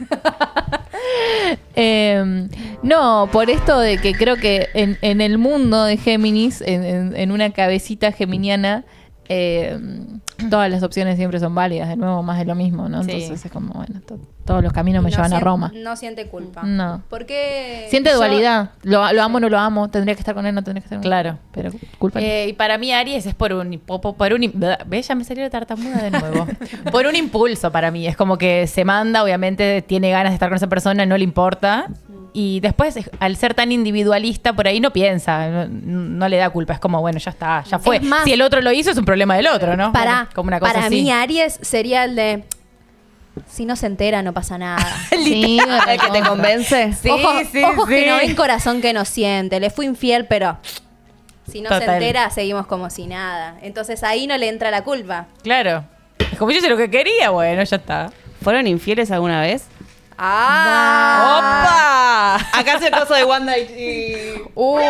No, por esto de que creo que en el mundo de Géminis, en una cabecita geminiana, todas las opciones siempre son válidas, de nuevo, más de lo mismo, ¿no? Sí. Entonces es como, bueno, todos los caminos me llevan a Roma. No siente culpa. No. ¿Por qué? Siente yo- dualidad. Lo amo o no lo amo. Tendría que estar con él, no tendría que estar con él. Claro. Pero culpa. Y para mí Aries es por un ¿ves? Ya me salió la tartamuda de nuevo. Por un impulso para mí. Es como que se manda, obviamente tiene ganas de estar con esa persona, no le importa. Y después, al ser tan individualista, por ahí no piensa, no le da culpa. Es como, bueno, ya está, ya fue. Es más- Si el otro lo hizo, es un problema del otro, ¿no? Como una cosa para así. mí Aries sería el de si no se entera no pasa nada. Sí, ¿El que te convence? Sí, ojos que sí. no ven, corazón que no siente. Le fui infiel, pero si no se Total. entera, seguimos como si nada. Entonces ahí no le entra la culpa. Claro. Es como yo hice lo que quería, bueno, ya está. ¿Fueron infieles alguna vez? ¡Ah! ¡Opa! Acá hace el coso de Wanda y...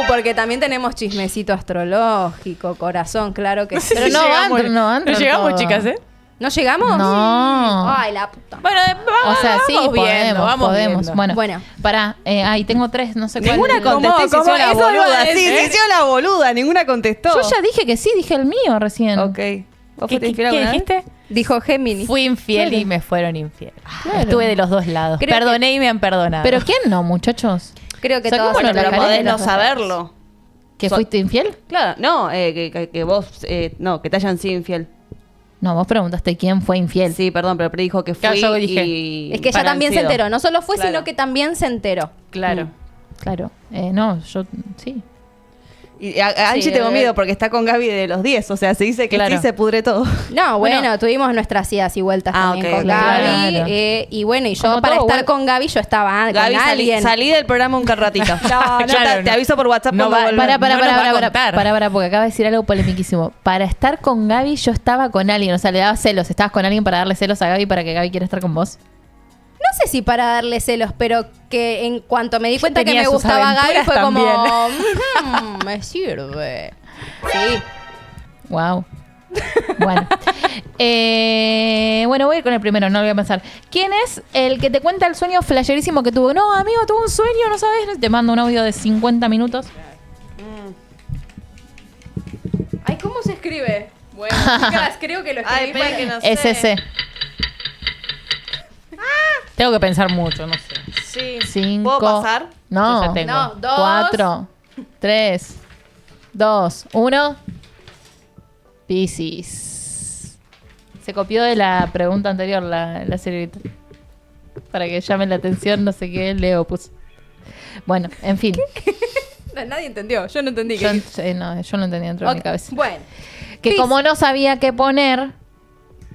Porque también tenemos chismecito astrológico, corazón, claro que sí. Pero no llegamos, van no llegamos, todo. chicas, ¿eh? ¿No llegamos? No. Ay, la puta. Bueno, O sea, sí, vamos podemos, viendo, vamos podemos. viendo. Bueno, Bueno. pará, ahí tengo 3, no sé cuál. Ninguna contestó y se ¿Cómo? hizo la Eso iba a boluda. Sí, decir. se hizo la boluda. Ninguna contestó. Yo ya dije que sí, dije el mío recién. Ok. ¿Vos fuiste infiel alguna vez? dijiste? Dijo Géminis. Fui infiel Claro. y me fueron infiel. Claro. Estuve de los dos lados. Creo Perdoné y me han perdonado. Pero ¿quién no, muchachos? Creo que Saquémonos todos la Pero careta podés de no las dos saberlo. ¿Que So- fuiste infiel? Claro, no, que vos, no, que te hayan sido infiel. No, vos preguntaste quién fue infiel. Sí, perdón, pero dijo que fui Claro, yo dije. y... Es que ella para también han se sido. enteró. No solo fue, Claro. sino que también se enteró. Claro. Claro. No, yo sí. Y a Angie Sí, tengo miedo porque está con Gaby de los 10. O sea, se dice que Claro. sí se pudre todo. No, bueno, Bueno. tuvimos nuestras idas y vueltas Ah, también ok, con claro. Gaby. Claro. Y bueno, y yo Como para todo, estar bueno. con Gaby, yo estaba Gaby, con alguien. salí del programa un ratito. No, no, Claro, te aviso por WhatsApp No cuando va- vuelva. Para, No nos va a contar. porque acaba de decir algo polemiquísimo. Para estar con Gaby, yo estaba con alguien. O sea, le daba celos. Estabas con alguien para darle celos a Gaby para que Gaby quiera estar con vos. No sé si para darle celos, pero que en cuanto me di cuenta que tenía me sus gustaba Gaby aventuras fue como, también. me sirve. Sí. Wow. Bueno. Bueno, voy a ir con el primero, no lo voy a pensar. ¿Quién es el que te cuenta el sueño flasherísimo que tuvo? No, amigo, tuve un sueño, no sabes. Te mando un audio de 50 minutos. Ay, ¿cómo se escribe? Bueno, chicas, creo que lo Ay, escribí. espera que no sé. SC. Tengo que pensar mucho, no sé. Sí. 5. ¿Puedo pasar? No. Yo ya tengo. No, 2. 4, 3, 2, 1. Piscis. Se copió de la pregunta anterior la servilleta. Para que llame la atención, no sé qué, Leo puso. Bueno, en fin. Nadie entendió, yo no entendí. Yo no entendía dentro de mi cabeza. Bueno, Que Pis- como no sabía qué poner,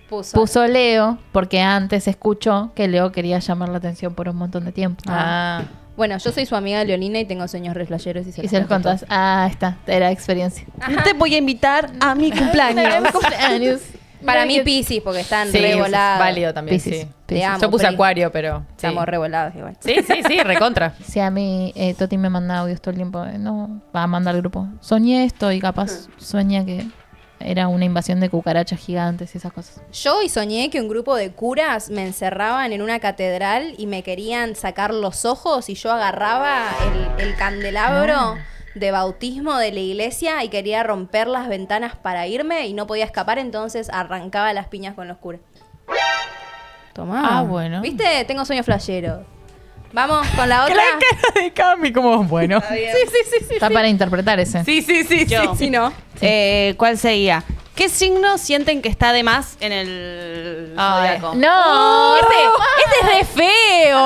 puso. puso Leo, porque antes escuchó que Leo quería llamar la atención por un montón de tiempo. Ah. Bueno, yo soy su amiga Leonina y tengo sueños re flasheros y Y se los contás. Ah, está, era experiencia. No te voy a invitar a mi cumpleaños. Cumpleaños. Para mí Piscis, porque están Sí, re volados. válido también, Piscis, sí. Piscis. amo, Yo puse Pri. acuario, pero... Sí, Estamos re volados igual. sí, recontra. Si a mí Toti me manda audios todo el tiempo, no, va a mandar al grupo. Soñé esto y capaz sueña que era una invasión de cucarachas gigantes y esas cosas. Yo hoy soñé que un grupo de curas me encerraban en una catedral y me querían sacar los ojos y yo agarraba el candelabro de bautismo de la iglesia y quería romper las ventanas para irme y no podía escapar, entonces arrancaba las piñas con los curas. Tomá. Ah, bueno. ¿Viste? Tengo sueños flasheros. Vamos con la otra. de Cami como bueno. Sí. Está para interpretar ese. Sí. Yo. Sí, ¿no? ¿Cuál seguía? ¿Qué signo sienten que está de más en el zodiaco? No, Este es re feo.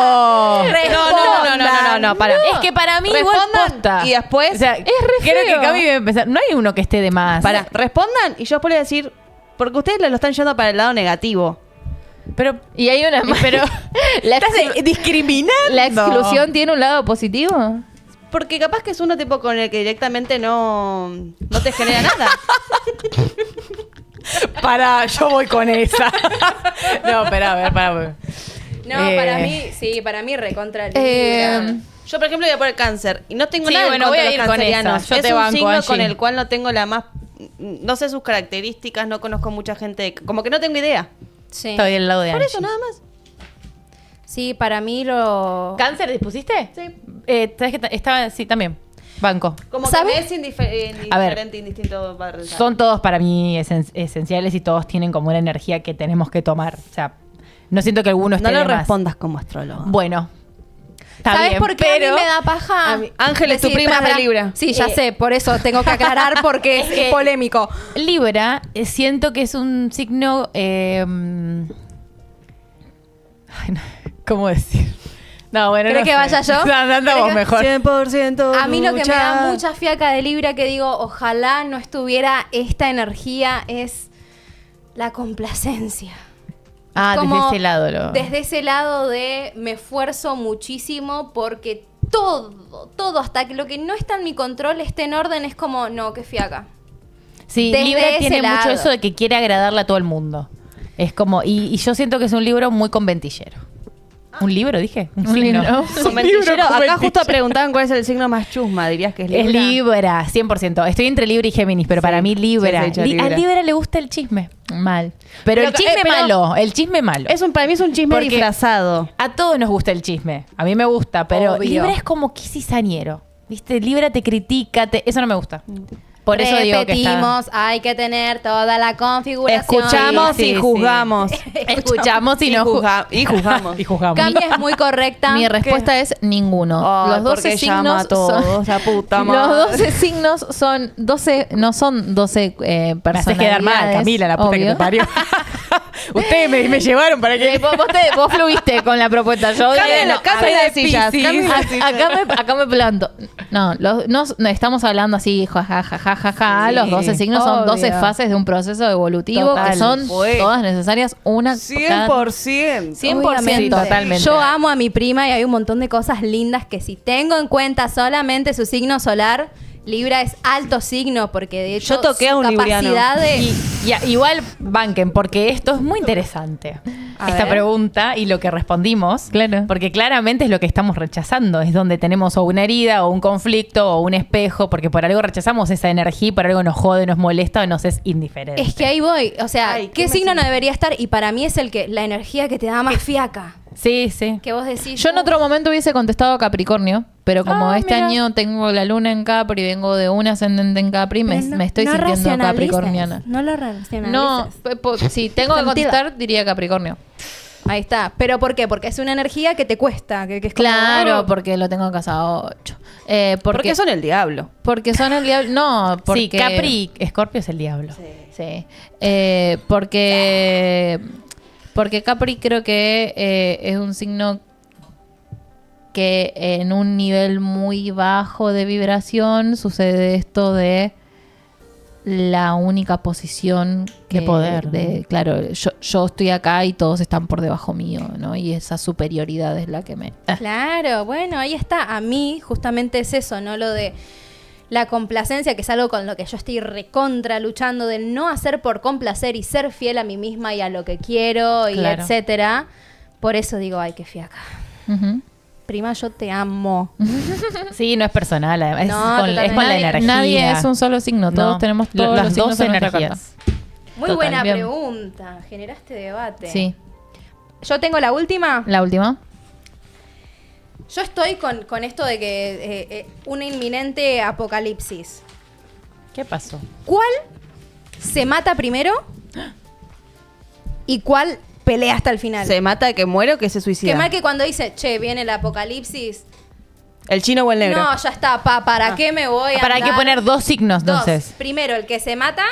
No, para. Es que para mí igual Respondan posta. y después- O sea, es re creo feo. que Cami debe empezar. No hay uno que esté de más. Para, respondan y yo puedo decir, porque ustedes lo están yendo para el lado negativo. Pero y hay una más. Pero la, estás discriminando. ¿La exclusión tiene un lado positivo? Porque capaz que es uno tipo con el que directamente no te genera nada. Para, yo voy con esa. No, espera, a ver, para. No, para mí recontra Eh, Libra. Yo, por ejemplo, voy a poner cáncer. Y no tengo Sí, nada bueno, en voy contra a de ir los con cancerianos. esa. Yo es te un banco, signo Angie. con el cual no tengo la más... No sé sus características, no conozco mucha gente. Como que no tengo idea. Sí. Estoy al lado de Por Angie. eso, nada más. Sí, para mí lo... ¿Cáncer dispusiste? Sí. ¿Sabes que estaba? Sí, también. Banco. Como ¿Sabes? que me es indiferente, A ver, indistinto para rezar. Son todos para mí esenciales y todos tienen como una energía que tenemos que tomar. O sea, no siento que alguno esté No lo de más. respondas como astrólogo. Bueno. Está ¿Sabes bien, por qué pero a mí me da paja? a mí- Ángel es tu prima de Libra. Sí, ya sé, por eso tengo que aclarar porque es polémico. Libra, siento que es un signo... ay, no, ¿cómo decir? No, bueno, ¿Querés no que sé. vaya yo? Anda vos mejor. 100% A mí lo que me lucha. da mucha fiaca de Libra que digo, ojalá no estuviera esta energía, es la complacencia. Ah, Como desde ese lado. Desde ese lado de me esfuerzo muchísimo porque todo, hasta que lo que no está en mi control esté en orden, es como, no, qué fiaca. Sí, desde Libra ese tiene mucho lado. eso de que quiere agradarle a todo el mundo. Es como... Y yo siento que es un libro muy conventillero. ¿Un libro, dije? Un signo. libro. Conventillero. Acá justo preguntaban cuál es el signo más chusma. ¿Dirías que es Libra? Es Libra, 100%. Estoy entre Libra y Géminis, pero Sí, para mí Libra. sí, has dicho A Libra. Libra le gusta el chisme. Mal. Pero el chisme pero- malo, el chisme malo. Para mí es un chisme Porque- disfrazado. A todos nos gusta el chisme. A mí me gusta, pero Obvio. Libra es como que cizañero. ¿Viste? Libra te critica, eso no me gusta. Por eso digo que está... Repetimos, hay que tener toda la configuración. Escuchamos Sí, y sí. juzgamos. Escuchamos y no Y juzgamos. y juzgamos. Cami es muy correcta. Mi respuesta es ninguno. Ay, Los 12 porque llama a signos todos, son... la puta Los madre. 12 signos son 12, no son 12 Me haces personalidades. quedar mal, Camila, la puta que obvio. te parió. Ustedes me llevaron para que... Vos fluiste con la propuesta. Yo Cámbialo, no, cámbialo a ver, las sillas, Piscis. cámbialo las sillas. acá me planto. No, no estamos hablando así, jajajaja. Sí, los 12 signos son obvio. 12 fases de un proceso evolutivo Total, que son fue. todas necesarias. Una 100%. 100%. Obviamente. Totalmente. Yo amo a mi prima y hay un montón de cosas lindas que si tengo en cuenta solamente su signo solar, Libra es alto signo porque de hecho Yo toqué a su un libriano. capacidad de... Igual banquen, porque esto es muy interesante. A Esta ver. pregunta y lo que respondimos. Claro. Porque claramente es lo que estamos rechazando. Es donde tenemos o una herida, o un conflicto, o un espejo, porque por algo rechazamos esa energía y por algo nos jode, nos molesta o nos es indiferente. Es que ahí voy, o sea, Ay, ¿qué ¿qué signo me no debería estar? Y para mí es la energía que te da más fiaca. Sí, sí. Que vos decís... Yo en otro momento hubiese contestado Capricornio, pero como Ah, este mira. año tengo la luna en Capri, vengo de un ascendente en Capri, me estoy sintiendo racionalices, capricorniana. No lo racionalices. No, si tengo que Sentila. contestar, diría Capricornio. Ahí está. ¿Pero por qué? Porque es una energía que te cuesta. Que es como- Claro, porque lo tengo en casa 8. Porque son el diablo. Porque son el diablo. No, porque. Sí, Capri y Escorpio es el diablo. Sí. Porque Capri creo que es un signo que en un nivel muy bajo de vibración sucede esto de la única posición De poder, claro, yo estoy acá y todos están por debajo mío, ¿no? Y esa superioridad es la que me... Claro, bueno, ahí está. A mí justamente es eso, ¿no? Lo de la complacencia, que es algo con lo que yo estoy recontra luchando, del no hacer por complacer y ser fiel a mí misma y a lo que quiero y Claro. etcétera. Por eso digo, ay, qué fiaca. Ujú. Prima, yo te amo. Sí, no es personal, además. No, es con la Nadie- energía. Nadie es un solo signo, todos No, tenemos todos las los signos dos en nuestra energías. Muy Total, buena bien. pregunta. Generaste debate. carta. Sí. Yo tengo la última. La última. Yo estoy con esto de que una inminente apocalipsis. ¿Qué pasó? ¿Cuál se mata primero? ¿Y cuál pelea hasta el final? ¿Se mata que muere o que se suicida? Que mal que cuando dice, che, viene el apocalipsis. ¿El chino o el negro? No, ya está, ¿para qué me voy a Para hay que andar? poner dos signos, Dos. entonces. Primero el que se mata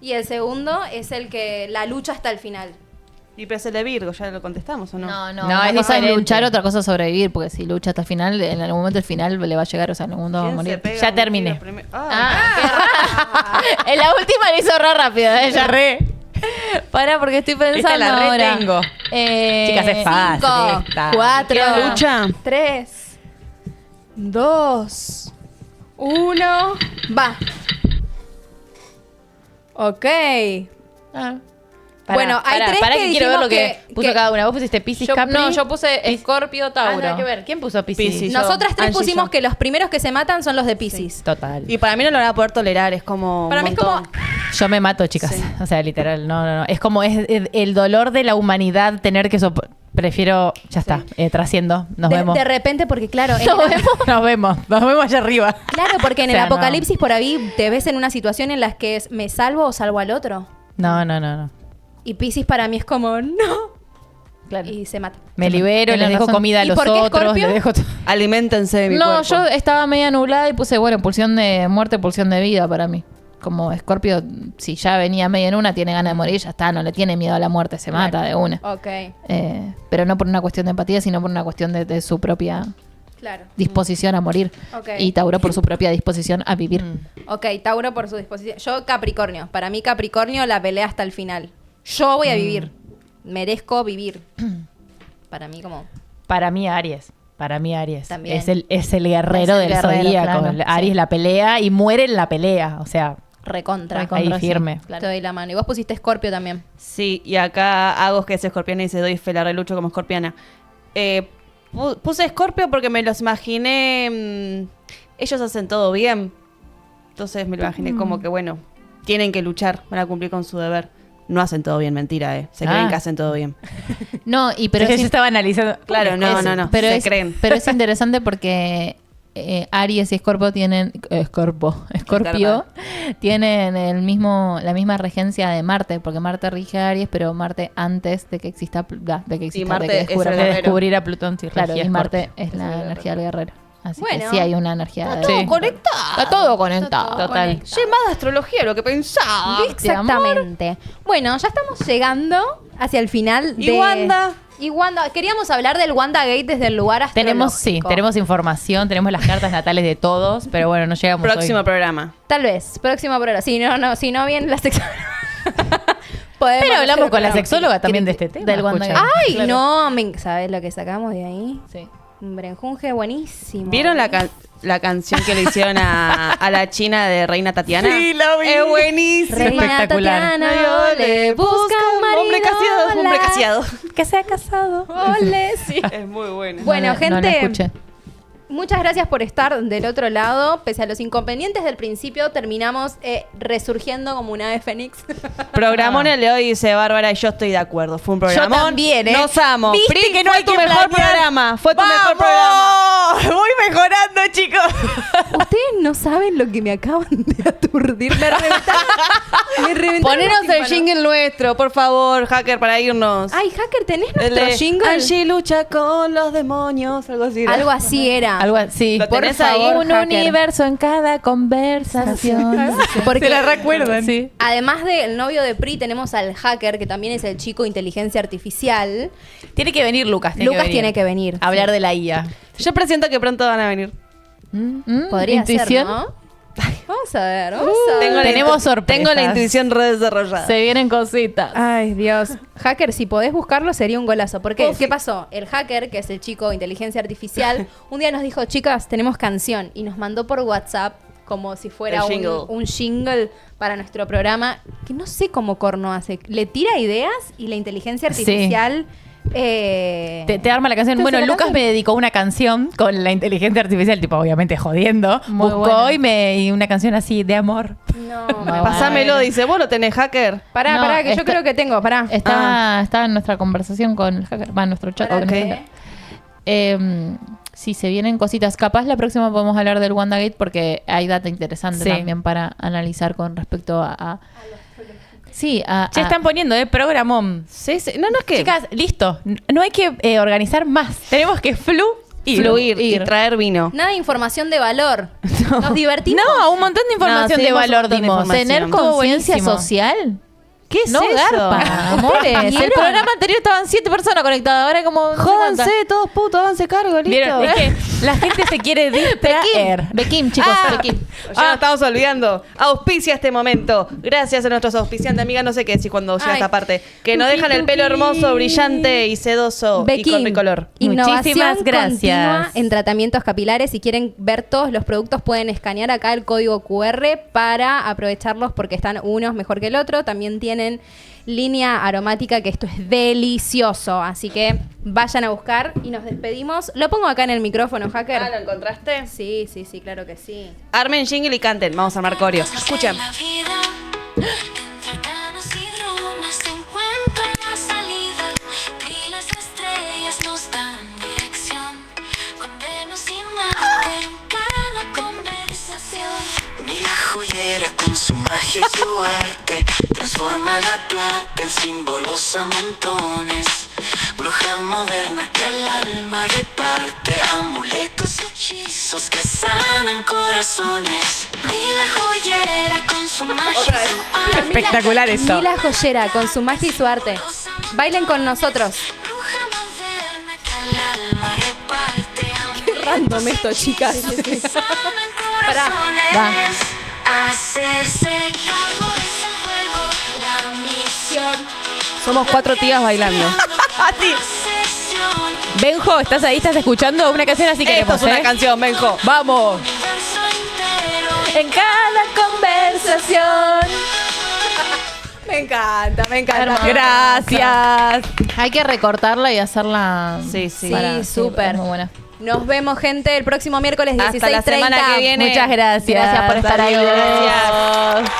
y el segundo es el que la lucha hasta el final. Y pero es el de Virgo, ¿ya lo contestamos o no? No, No, una es cosa es diferente. luchar, otra cosa es sobrevivir, porque si lucha hasta el final, en algún momento el final le va a llegar, o sea, en algún momento va a ¿Quién se morir. pega Ya un terminé. tiro primero? En la última le hizo rápido, ella re. Para, porque estoy pensando Esta la ahora. retengo. Chicas, es fácil. 5, esta. 4, ¿Qué lucha? 3, 2, 1, va. Ok. Bueno, hay tres para que quiero ver dijimos lo que puso que- cada una. Vos pusiste Piscis, Capri. No, yo puse Escorpio, Tauro. Nada que ver. ¿Quién puso Piscis? Piscis. Yo, Nosotras tres Angie, pusimos yo. que los primeros que se matan son los de Piscis. Total. Y para mí no lo van a poder tolerar, es como. Para un mí es como... montón. Yo me mato, chicas. Sí. O sea, literal. No. Es como es el dolor de la humanidad tener que prefiero, ya está, trasciendo. Nos vemos. De repente, porque claro, en Nos el- vemos. Nos vemos. Nos vemos allá arriba. claro, porque en O sea, el apocalipsis por ahí te ves en una situación en la que es ¿me salvo o salvo al otro? No. Y Piscis para mí es como no. Claro. Y se mata. Me libero, Tenés les dejo razón. comida a ¿Y los por qué otros. Escorpio? Les dejo Aliméntense de mi No, cuerpo. yo estaba media nublada y puse, bueno, pulsión de muerte, pulsión de vida para mí. Como Escorpio, si ya venía media en una, tiene ganas de morir, ya está, no le tiene miedo a la muerte, se mata de una. Ok, Pero no por una cuestión de empatía, sino por una cuestión de su propia claro. disposición a morir. Ok. Y Tauro por su propia disposición a vivir. Ok, Tauro por su disposición. Yo Capricornio. Para mí Capricornio la pelea hasta el final. Yo voy a vivir. Merezco vivir. Para mí como... Para mí, Aries. Para mí, Aries. También. Es el guerrero Es el del guerrero, zodíaco. claro, Aries sí. la pelea y muere en la pelea. O sea, Recontra. Ahí firme. sí, claro. Te doy la mano. Y vos pusiste Escorpio también. Sí, y acá Agos, que es escorpiana, y dice: doy fe, la relucho como escorpiana. Puse Escorpio porque me los imaginé. Ellos hacen todo bien. Entonces me lo imaginé como que, bueno, tienen que luchar, van a cumplir con su deber. No hacen todo bien, mentira, Se creen que hacen todo bien. No, y pero pero es yo estaba analizando. Claro, no. Pero se es, creen. pero es interesante porque Aries y Escorpio tienen Escorpio tienen la misma regencia de Marte, porque Marte rige a Aries, pero Marte antes de que exista Marte de que es descubra el De Marte. guerrero. descubrir a Plutón. Sí, Claro, regía y Marte Escorpio. es la energía del guerrero. Así Bueno. que sí hay una energía Está de todo Sí. conectado. Está todo conectado. Total. conectado. Che, más de astrología, lo que pensaba. Exactamente. Bueno, ya estamos llegando hacia el final ¿Y Wanda? Y Wanda, queríamos hablar del Wanda Gate desde el lugar astrológico. Tenemos información, tenemos las cartas natales de todos, pero bueno, no llegamos Próximo hoy. programa. Tal vez, próximo programa. Si no viene la sección. Pero hablamos con la sexóloga también de este tema. Del Wanda escucha. Gate. Ay, Claro. no, ¿sabes lo que sacamos de ahí? Sí. Berenjunje, buenísimo. ¿Vieron la canción que le hicieron a la china de Reina Tatiana? Sí, la vi. Es buenísimo. Reina espectacular. Tatiana, ole, busca un marido. Hombre casiado. Que sea casado. Ole, sí. Es muy bueno. Bueno, No la gente, escuché. muchas gracias por estar del otro lado. Pese a los inconvenientes del principio, terminamos resurgiendo como un ave fénix. Programón el de hoy, dice Bárbara, y yo estoy de acuerdo. Fue un programón. también, ¿eh? Nos amo. ¿Viste Pri, que no fue hay tu que mejor planear? programa. Fue tu mejor programa. ¡Vamos! Voy mejorando, chicos. Ustedes no saben lo que me acaban de aturdir. Me reventaron. Ponenos los el tímpanos. jingle nuestro, por favor, hacker, para irnos. Ay, hacker, ¿tenés El nuestro de jingle? Angie lucha con los demonios, algo así. ¿no? Algo así era. Algo así. ¿Lo Por tenés ahí? favor, Un hacker. universo en cada conversación. Porque ¿Se la recuerdan? Sí. además del novio de Pri, tenemos al hacker, que también es el chico de inteligencia artificial. Tiene que venir Lucas. Lucas tiene que venir. A hablar de la IA. Yo presiento que pronto van a venir. Podría ser, Intuición. ¿no? Vamos a ver, vamos a ver. Tenemos sorpresas. Tengo la intuición re desarrollada. Se vienen cositas. Ay, Dios. Hacker, si podés buscarlo, sería un golazo. ¿Por qué? ¿Qué pasó? El hacker, que es el chico de inteligencia artificial, un día nos dijo, chicas, tenemos canción. Y nos mandó por WhatsApp como si fuera El jingle. un jingle para nuestro programa, que no sé cómo corno hace. Le tira ideas y la inteligencia artificial... Te arma la canción. ¿Te Bueno, hace la Lucas canción? me dedicó una canción con la inteligencia artificial, tipo, obviamente jodiendo. Muy Buscó buena. y una canción así de amor. No, Bueno. Pasámelo, dice, vos lo tenés, hacker. Pará, No, pará, que yo está- creo que tengo, pará. Estaba en nuestra conversación con el hacker, va en nuestro chat. Pará, con el ok. hacker. Sí, se vienen cositas. Capaz la próxima podemos hablar del WandaGate porque hay data interesante Sí. también para analizar con respecto a sí, Ya están poniendo, programón. Sí, sí. No, no es que Chicas, listo. No hay que organizar más. Tenemos que fluir y traer vino. Nada de información de valor. Nos divertimos. No, un montón de información No, sí, de dimos un valor montón de dimos. información. tener Estuvo conciencia buenísimo. social. ¿Qué es No eso? garpa, amores. El ¿Vieron? programa anterior estaban 7 personas conectadas, ahora como no sé Jódanse, cuántas. todos putos, háganse cargo, listo. ¿Vieron? Es que la gente se quiere distraer. Bekim, chicos, Bekim. Ya nos estamos olvidando. Auspicia este momento. Gracias a nuestros auspiciantes, amiga. No sé qué decir cuando llega Ay. esta parte. Que nos dejan el pelo hermoso, brillante y sedoso y con ricolor. Innovación Muchísimas gracias. continua en tratamientos capilares. Si quieren ver todos los productos, pueden escanear acá el código QR para aprovecharlos porque están unos mejor que el otro. También tienen línea aromática, que esto es delicioso. Así que vayan a buscar y nos despedimos. Lo pongo acá en el micrófono, hacker. ¿lo encontraste? Sí, sí, sí, claro que sí. Armen jingle y canten. Vamos a armar coreo. Escuchen. La vida, entre canas y drones, se encuentra la salida. Y las estrellas nos dan dirección. Con Venus y Marte en cada conversación. Mira joyera con su magia y su arte transforma la plata en símbolos a montones. Bruja moderna que al alma reparte amuletos y hechizos que sanan corazones. Mira joyera con su magia y su arte. Espectacular esto. Mila Joyera con su magia y su arte. Bailen con nosotros. Bruja moderna que al alma reparte amuletos random esto, chicas. y hechizos que sanan Pará, corazones. Hacerse cargo es el juego, la misión. Somos 4 tías bailando. Así. Benjo, ¿estás ahí? ¿Estás escuchando una canción así que Esto es una canción, Benjo. ¡Vamos! En cada conversación. Me encanta, me encanta. Hermoso. Gracias. Hay que recortarla y hacerla. Sí, sí. Sí, súper. es muy buena. Nos vemos, gente, el próximo miércoles 16:30. Hasta la semana que viene. Muchas gracias. Gracias por estar ahí. Gracias.